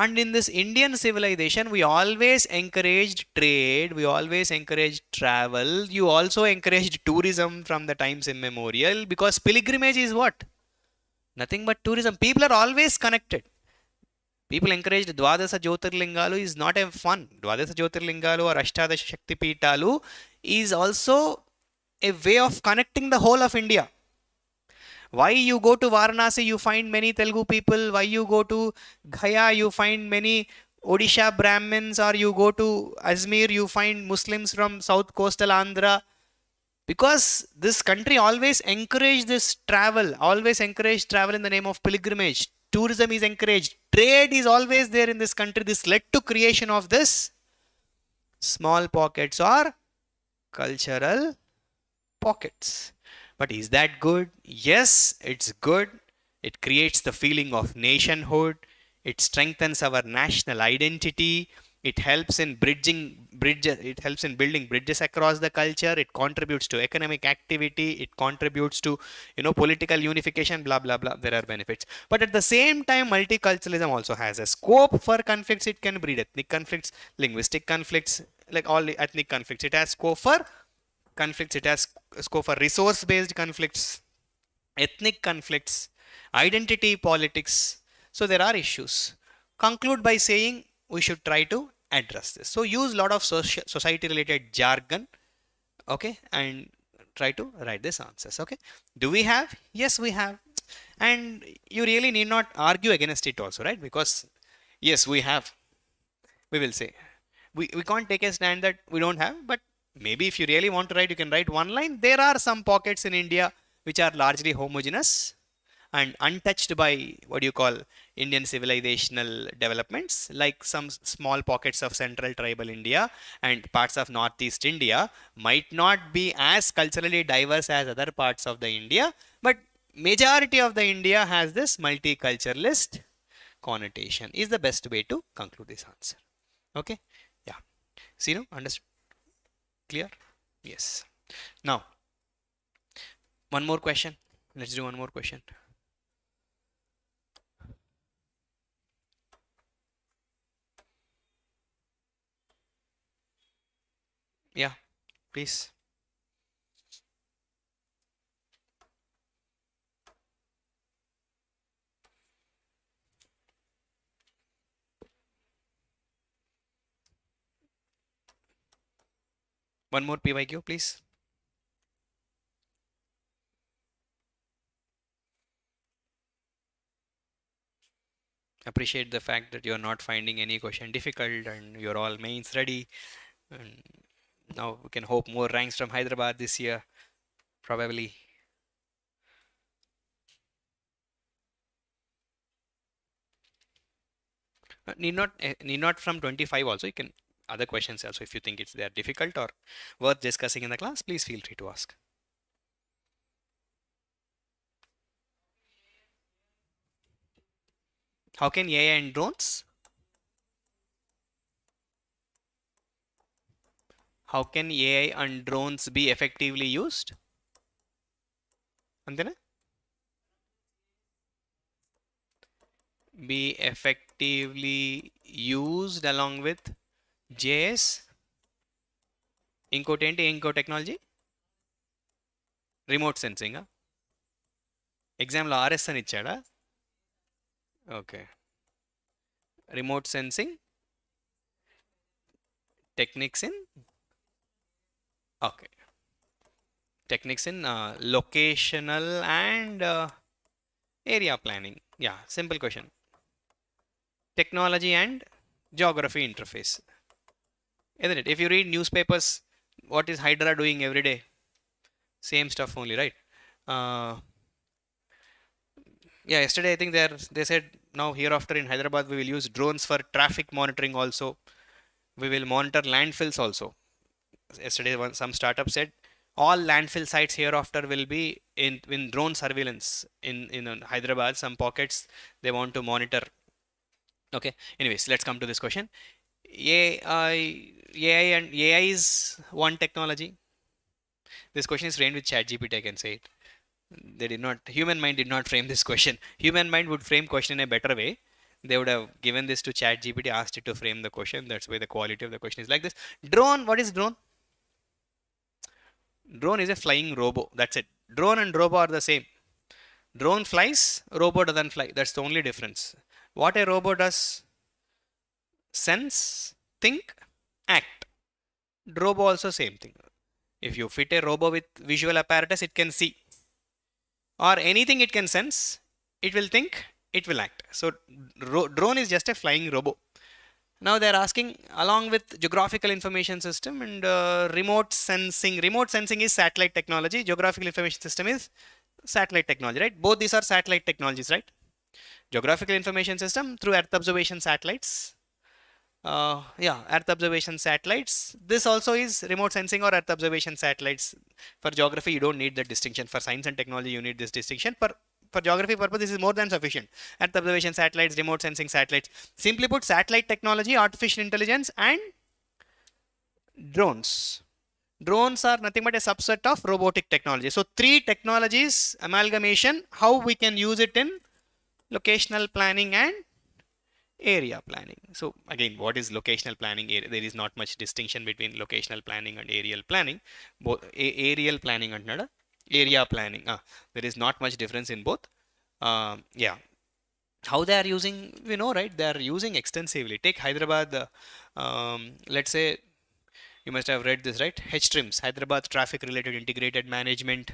And in this Indian civilization, we always encouraged trade, we always encouraged travel, you also encouraged tourism from the times immemorial, because pilgrimage is what? Nothing but tourism. People are always connected. People encouraged Dwadasa Jyotirlingalu is not a fun. Dwadasa Jyotirlingalu or Ashtadasha Shakti Peetalu is also a way of connecting the whole of India. Why you go to Varanasi, you find many Telugu people. Why you go to Gaya, you find many Odisha Brahmins, or you go to Ajmer, you find Muslims from South Coastal Andhra. Because this country always encouraged this travel, always encouraged travel in the name of pilgrimage. Tourism is encouraged. Trade is always there in this country. This led to creation of this small pockets or cultural pockets. But is that good? Yes, it's good. It creates the feeling of nationhood. It strengthens our national identity. It helps in it helps in building bridges across the culture. It contributes to economic activity. It contributes to, political unification, blah, blah, blah. There are benefits. But at the same time, multiculturalism also has a scope for conflicts. It can breed ethnic conflicts, linguistic conflicts, like all the ethnic conflicts. It has scope for conflicts. It has scope for resource-based conflicts, ethnic conflicts, identity politics. So there are issues. Conclude by saying we should try to address this. So use a lot of society related jargon, okay, and try to write these answers. Okay, do we have? Yes, we have. And you really need not argue against it also, right? Because yes, we have. We will say we can't take a stand that we don't have, but maybe if you really want to write, you can write one line. There are some pockets in India which are largely homogeneous and untouched by what you call Indian civilizational developments, like some small pockets of central tribal India and parts of northeast India might not be as culturally diverse as other parts of the India, but majority of the India has this multiculturalist connotation is the best way to conclude this answer. Okay, yeah, see, no, understood, clear? Yes. Now one more question, let's do one more question. Yeah, please. One more PYQ, please. Appreciate the fact that you're not finding any question difficult and you're all mains ready. And now we can hope more ranks from Hyderabad this year, probably. Need not from 25 also. You can other questions also if you think they are difficult or worth discussing in the class. Please feel free to ask. How can AI and drones? How can AI and drones be effectively used? Antena? Be effectively used along with JS. ఇంకోటి ఏంటి, ఇంకో technology remote sensing. ఎగ్జామ్లో RS అని ఇచ్చాడా? Okay, remote sensing techniques in, okay, techniques in locational and area planning. Yeah, simple question. Technology and geography interface, isn't it? If you read newspapers, what is Hydra doing every day? Same stuff only, right? Yeah, yesterday I think they said now hereafter in Hyderabad we will use drones for traffic monitoring also. We will monitor landfills also. Yesterday some startup said all landfill sites hereafter will be in drone surveillance in Hyderabad. Some pockets they want to monitor. Okay, anyways, let's come to this question. AI is one technology. This question is framed with ChatGPT, I can say it. They did not, human mind did not frame this question. Human mind would frame question in a better way. They would have given this to ChatGPT, asked it to frame the question. That's why the quality of the question is like this. Drone, what is drone? Drone is a flying robo. That's it. Drone and robo are the same. Drone flies, robo doesn't fly. That's the only difference. What a robo does: sense, think, act. Robo also same thing. If you fit a robo with visual apparatus, it can see, or anything it can sense, it will think, it will act. So drone is just a flying robo. Now they're asking along with geographical information system and remote sensing. Remote sensing is satellite technology. Geographical information system is satellite technology, right? Both these are satellite technologies, right? Geographical information system through earth observation satellites. Yeah, earth observation satellites. This also is remote sensing or earth observation satellites. For geography you don't need the distinction. For science and technology you need this distinction. For for geography purpose, this is more than sufficient. Earth observation satellites, remote sensing satellites. Simply put, satellite technology, artificial intelligence, and drones. Drones are nothing but a subset of robotic technology. So three technologies amalgamation, how we can use it in locational planning and area planning. So again, what is locational planning? There is not much distinction between locational planning and aerial planning. Both aerial planning and area planning. There is not much difference in both. Yeah. How they are using, we know, right? They are using extensively. Take Hyderabad. Let's say you must have read this, right? HTRIMS, Hyderabad Traffic Related Integrated Management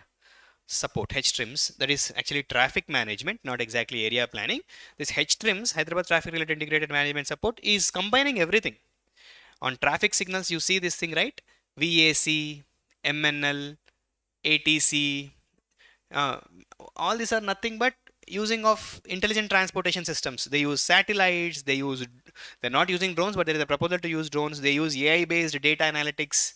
Support. HTRIMS, that is actually traffic management, not exactly area planning. This HTRIMS, Hyderabad Traffic Related Integrated Management Support, is combining everything. On traffic signals, you see this thing, right? VAC, MNL, ATC, all these are nothing but using of intelligent transportation systems. They use satellites, they're not using drones, but there is a proposal to use drones. They use AI based data analytics.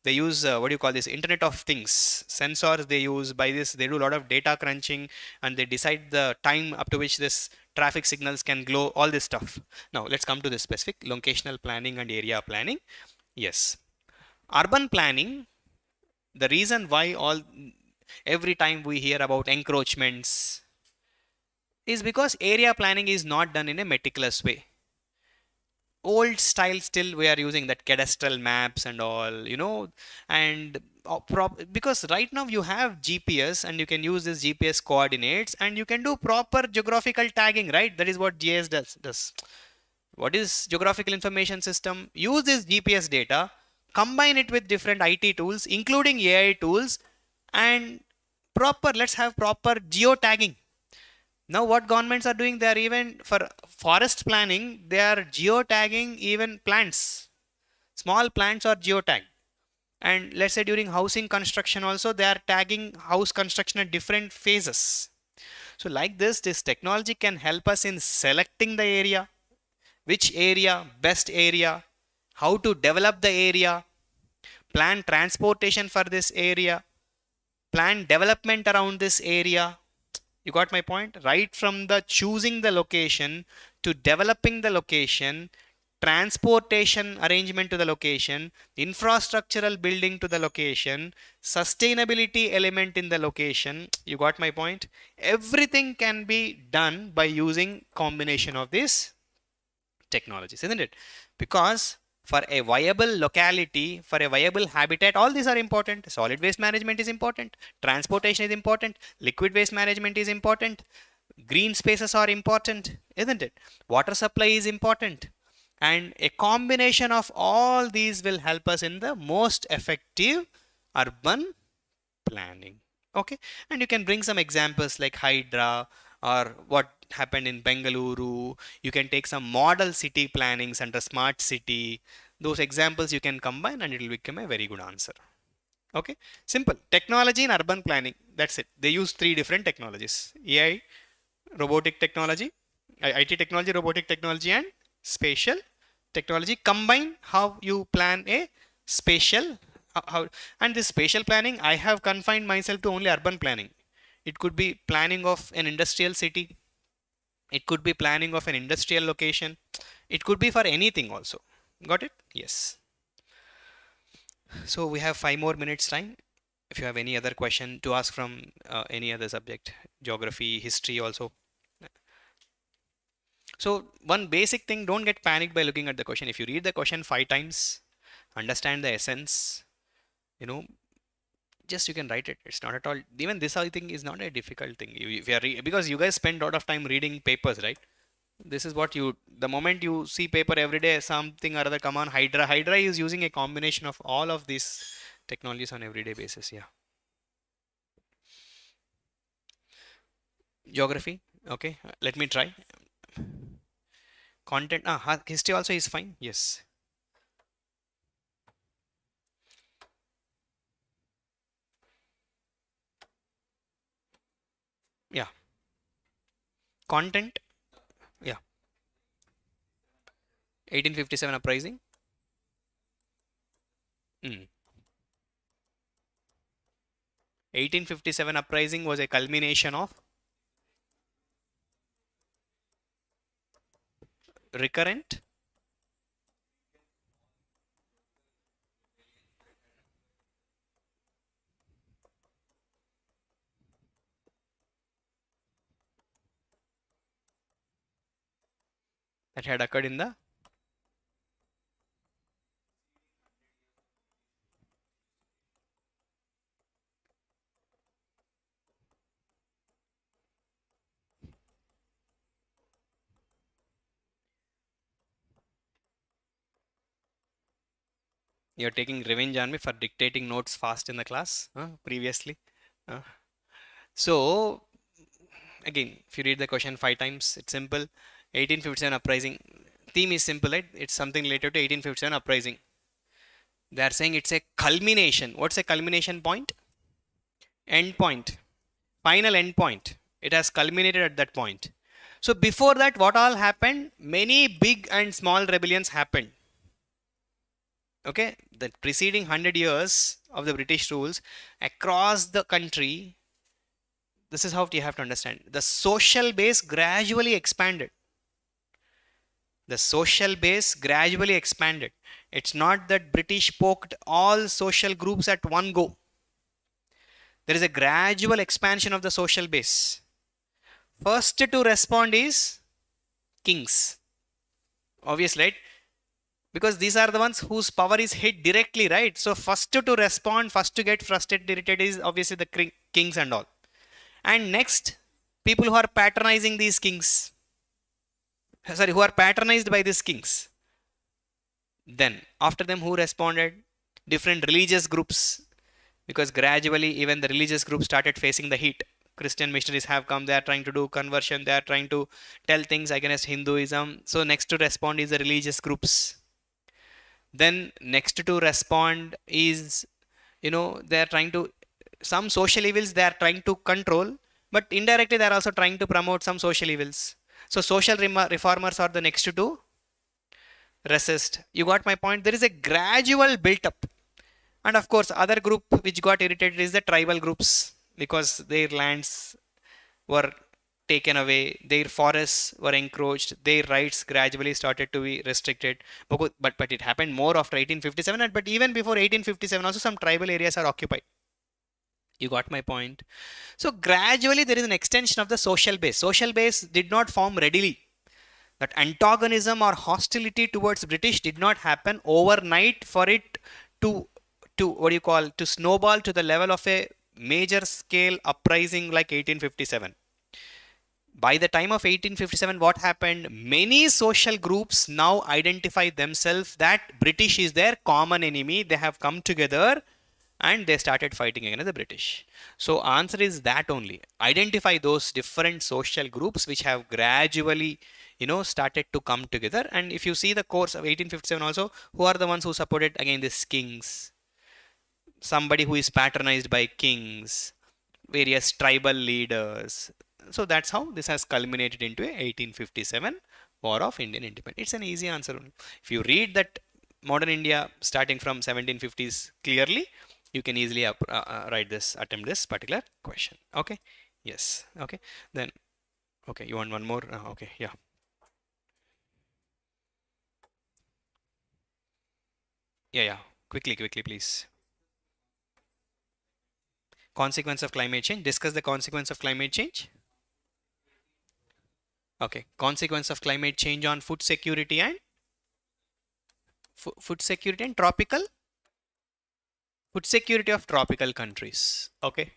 They use what do you call this, internet of things sensors. They use, by this they do a lot of data crunching, and they decide the time up to which this traffic signals can glow, all this stuff. Now let's come to the specific locational planning and area planning. Yes, urban planning, the reason why every time we hear about encroachments is because area planning is not done in a meticulous way. Old style, still we are using that cadastral maps and all, and because right now you have GPS and you can use this GPS coordinates and you can do proper geographical tagging, right? That is what GIS does. What is geographical information system? Use this GPS data, combine it with different IT tools, including AI tools, and let's have proper geotagging. Now what governments are doing, they are even for forest planning, they are geotagging even plants. Small plants are geotagged. And let's say during housing construction also, they are tagging house construction at different phases. So like this technology can help us in selecting the area, which area, best area, how to develop the area, plan transportation for this area, plan development around this area. You got my point? Right from the choosing the location to developing the location, transportation arrangement to the location, infrastructural building to the location, sustainability element in the location. You got my point? Everything can be done by using combination of these technologies, isn't it? Because for a viable locality, for a viable habitat, all these are important. Solid waste management is important, transportation is important, liquid waste management is important, green spaces are important, isn't it? Water supply is important, and a combination of all these will help us in the most effective urban planning. Okay, and you can bring some examples like Hydra or what happened in Bengaluru. You can take some model city plannings under smart city. Those examples you can combine and it will become a very good answer. Okay, simple. Technology in urban planning, that's it. They use three different technologies: AI, robotic technology, IT technology, robotic technology, and spatial technology. Combine how you plan a spatial, and this spatial planning, I have confined myself to only urban planning. It could be planning of an industrial city, it could be planning of an industrial location, it could be for anything also. Got it? Yes. So we have 5 more minutes time. If you have any other question to ask from any other subject, geography, history also. So one basic thing, don't get panicked by looking at the question. If you read the question 5 times, understand the essence, you know, just you can write it. It's not at all, even this I think is not a difficult thing. If you are because you guys spend a lot of time reading papers, right? This is what you, the moment you see paper every day, something or other come on. Hydra is using a combination of all of these technologies on everyday basis. Yeah. Geography. Okay, let me try. Content. History also is fine. Yes. Yeah. Content. Yeah. 1857 uprising. 1857 uprising was a culmination of recurrent, that had occurred in the you're taking revenge on me for dictating notes fast in the class previously. Uh, so again, if you read the question 5 times, it's simple. 1857 uprising. Theme is simple, right? It's something related to 1857 uprising. They are saying it's a culmination. What's a culmination point? End point. Final end point. It has culminated at that point. So before that, what all happened? Many big and small rebellions happened. Okay, the preceding 100 years of the British rules across the country, this is how you have to understand. The social base gradually expanded. The social base gradually expanded. It's not that British poked all social groups at one go. There is a gradual expansion of the social base. First to respond is kings. Obvious, right? Because these are the ones whose power is hit directly, right? So first to respond, first to get frustrated, irritated is obviously the kings and all. And next, people who are patronizing these kings. Sorry, who are patronized by these kings. Then, after them, who responded? Different religious groups. Because gradually, even the religious groups started facing the heat. Christian missionaries have come, they are trying to do conversion, they are trying to tell things against Hinduism. So, next to respond is the religious groups. Then next to respond is, they are trying to, some social evils they are trying to control, but indirectly they are also trying to promote some social evils. So social reformers are the next to resist. You got my point? There is a gradual built up. And of course, other group which got irritated is the tribal groups, because their lands were taken away, their forests were encroached, their rights gradually started to be restricted. But it happened more after 1857, but even before 1857 also some tribal areas are occupied. You got my point? So gradually there is an extension of the social base. Social base did not form readily. That antagonism or hostility towards British did not happen overnight for it to what do you call, to snowball to the level of a major scale uprising like 1857. By the time of 1857, what happened? Many social groups now identify themselves that British is their common enemy. They have come together and they started fighting against the British. So answer is that only. Identify those different social groups which have gradually, started to come together. And if you see the course of 1857 also, who are the ones who supported again these kings? Somebody who is patronized by kings, various tribal leaders. So that's how this has culminated into a 1857 War of Indian Independence. It's an easy answer. If you read that modern India starting from 1750s clearly, you can easily attempt this particular question. Okay. Yes. Okay. Then, okay. You want one more? Okay. Yeah. Yeah. Quickly, please. Consequence of climate change. Discuss the consequence of climate change. Okay. Consequence of climate change on food security and food security and tropical food security of tropical countries. Okay.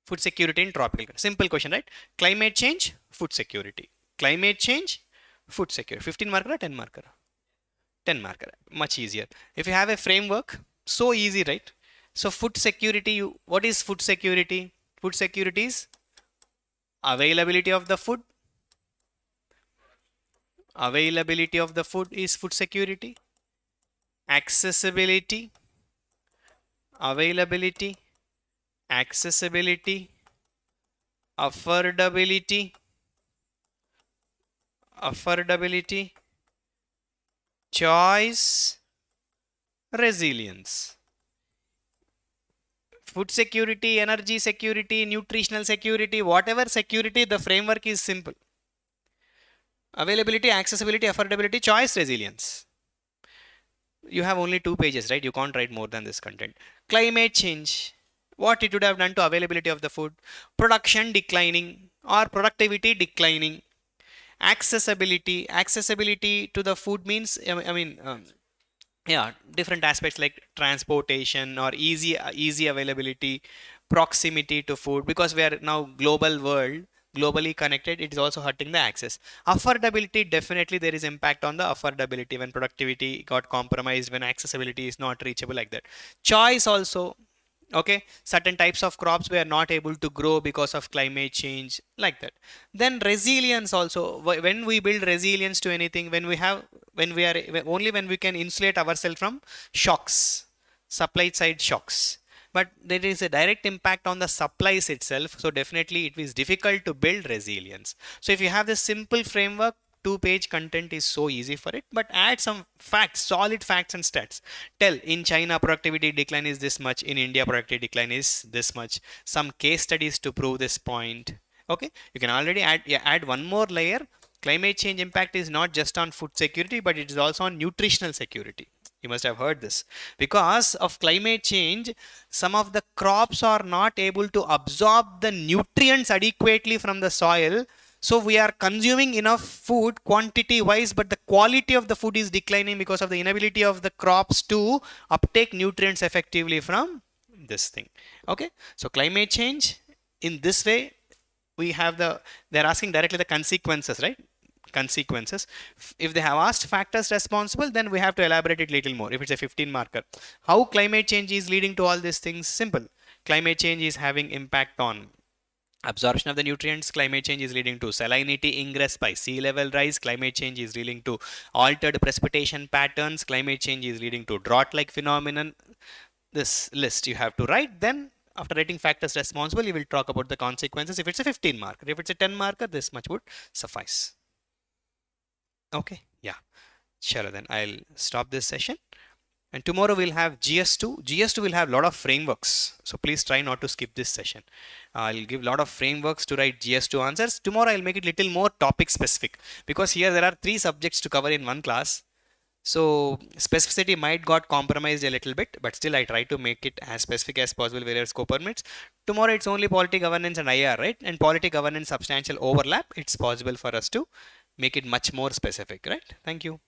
Food security in tropical countries. Simple question, right? Climate change, food security. Climate change, food security. 15 marker or 10 marker? 10 marker. Much easier. If you have a framework, so easy, right? So food security, what is food security? Food security is availability of the food. Availability of the food is food security. Accessibility. Availability. Accessibility. Affordability. Affordability. Choice. Resilience. Food security, energy security, nutritional security, whatever security, the framework is simple. Availability, accessibility, affordability, choice, resilience. You have only 2 pages, right? You can't write more than this content. Climate change, what it would have done to availability of the food. Production declining or productivity declining. Accessibility to the food means, yeah, different aspects like transportation or easy availability, proximity to food, because we are now global world, globally connected, it is also hurting the access. Affordability, definitely there is impact on the affordability when productivity got compromised, when accessibility is not reachable, like that. Choice also, okay, certain types of crops we are not able to grow because of climate change, like that. Then resilience also, when we build resilience to anything, when we are only when we can insulate ourselves from shocks, supply side shocks, but there is a direct impact on the supplies itself, so definitely it is difficult to build resilience. So if you have this simple framework, 2 page content is so easy for it, but add some facts, solid facts and stats. Tell, in China productivity decline is this much, in India productivity decline is this much, some case studies to prove this point. Okay, you can already add, yeah, add one more layer. Climate change impact is not just on food security, but it is also on nutritional security. You must have heard this. Because of climate change, some of the crops are not able to absorb the nutrients adequately from the soil. So we are consuming enough food quantity wise, but the quality of the food is declining because of the inability of the crops to uptake nutrients effectively from this thing. Okay, so climate change, in this way, we have they're asking directly the consequences, right? Consequences. If they have asked factors responsible, then we have to elaborate it little more. If it's a 15 marker, how climate change is leading to all these things? Simple. Climate change is having impact on absorption of the nutrients. Climate change is leading to salinity ingress by sea level rise. Climate change is leading to altered precipitation patterns. Climate change is leading to drought like phenomenon. This list you have to write. Then after writing factors responsible, you will talk about the consequences. If it's a 15 marker, if it's a 10 marker, this much would suffice. Okay, yeah, sure. Then I'll stop this session. And tomorrow we'll have GS2. GS2 will have a lot of frameworks. So please try not to skip this session. I'll give a lot of frameworks to write GS2 answers. Tomorrow I'll make it little more topic specific, because here there are 3 subjects to cover in one class. So specificity might got compromised a little bit, but still I try to make it as specific as possible wherever scope permits. Tomorrow it's only polity governance and IR, right? And polity governance substantial overlap. It's possible for us to make it much more specific, right? Thank you.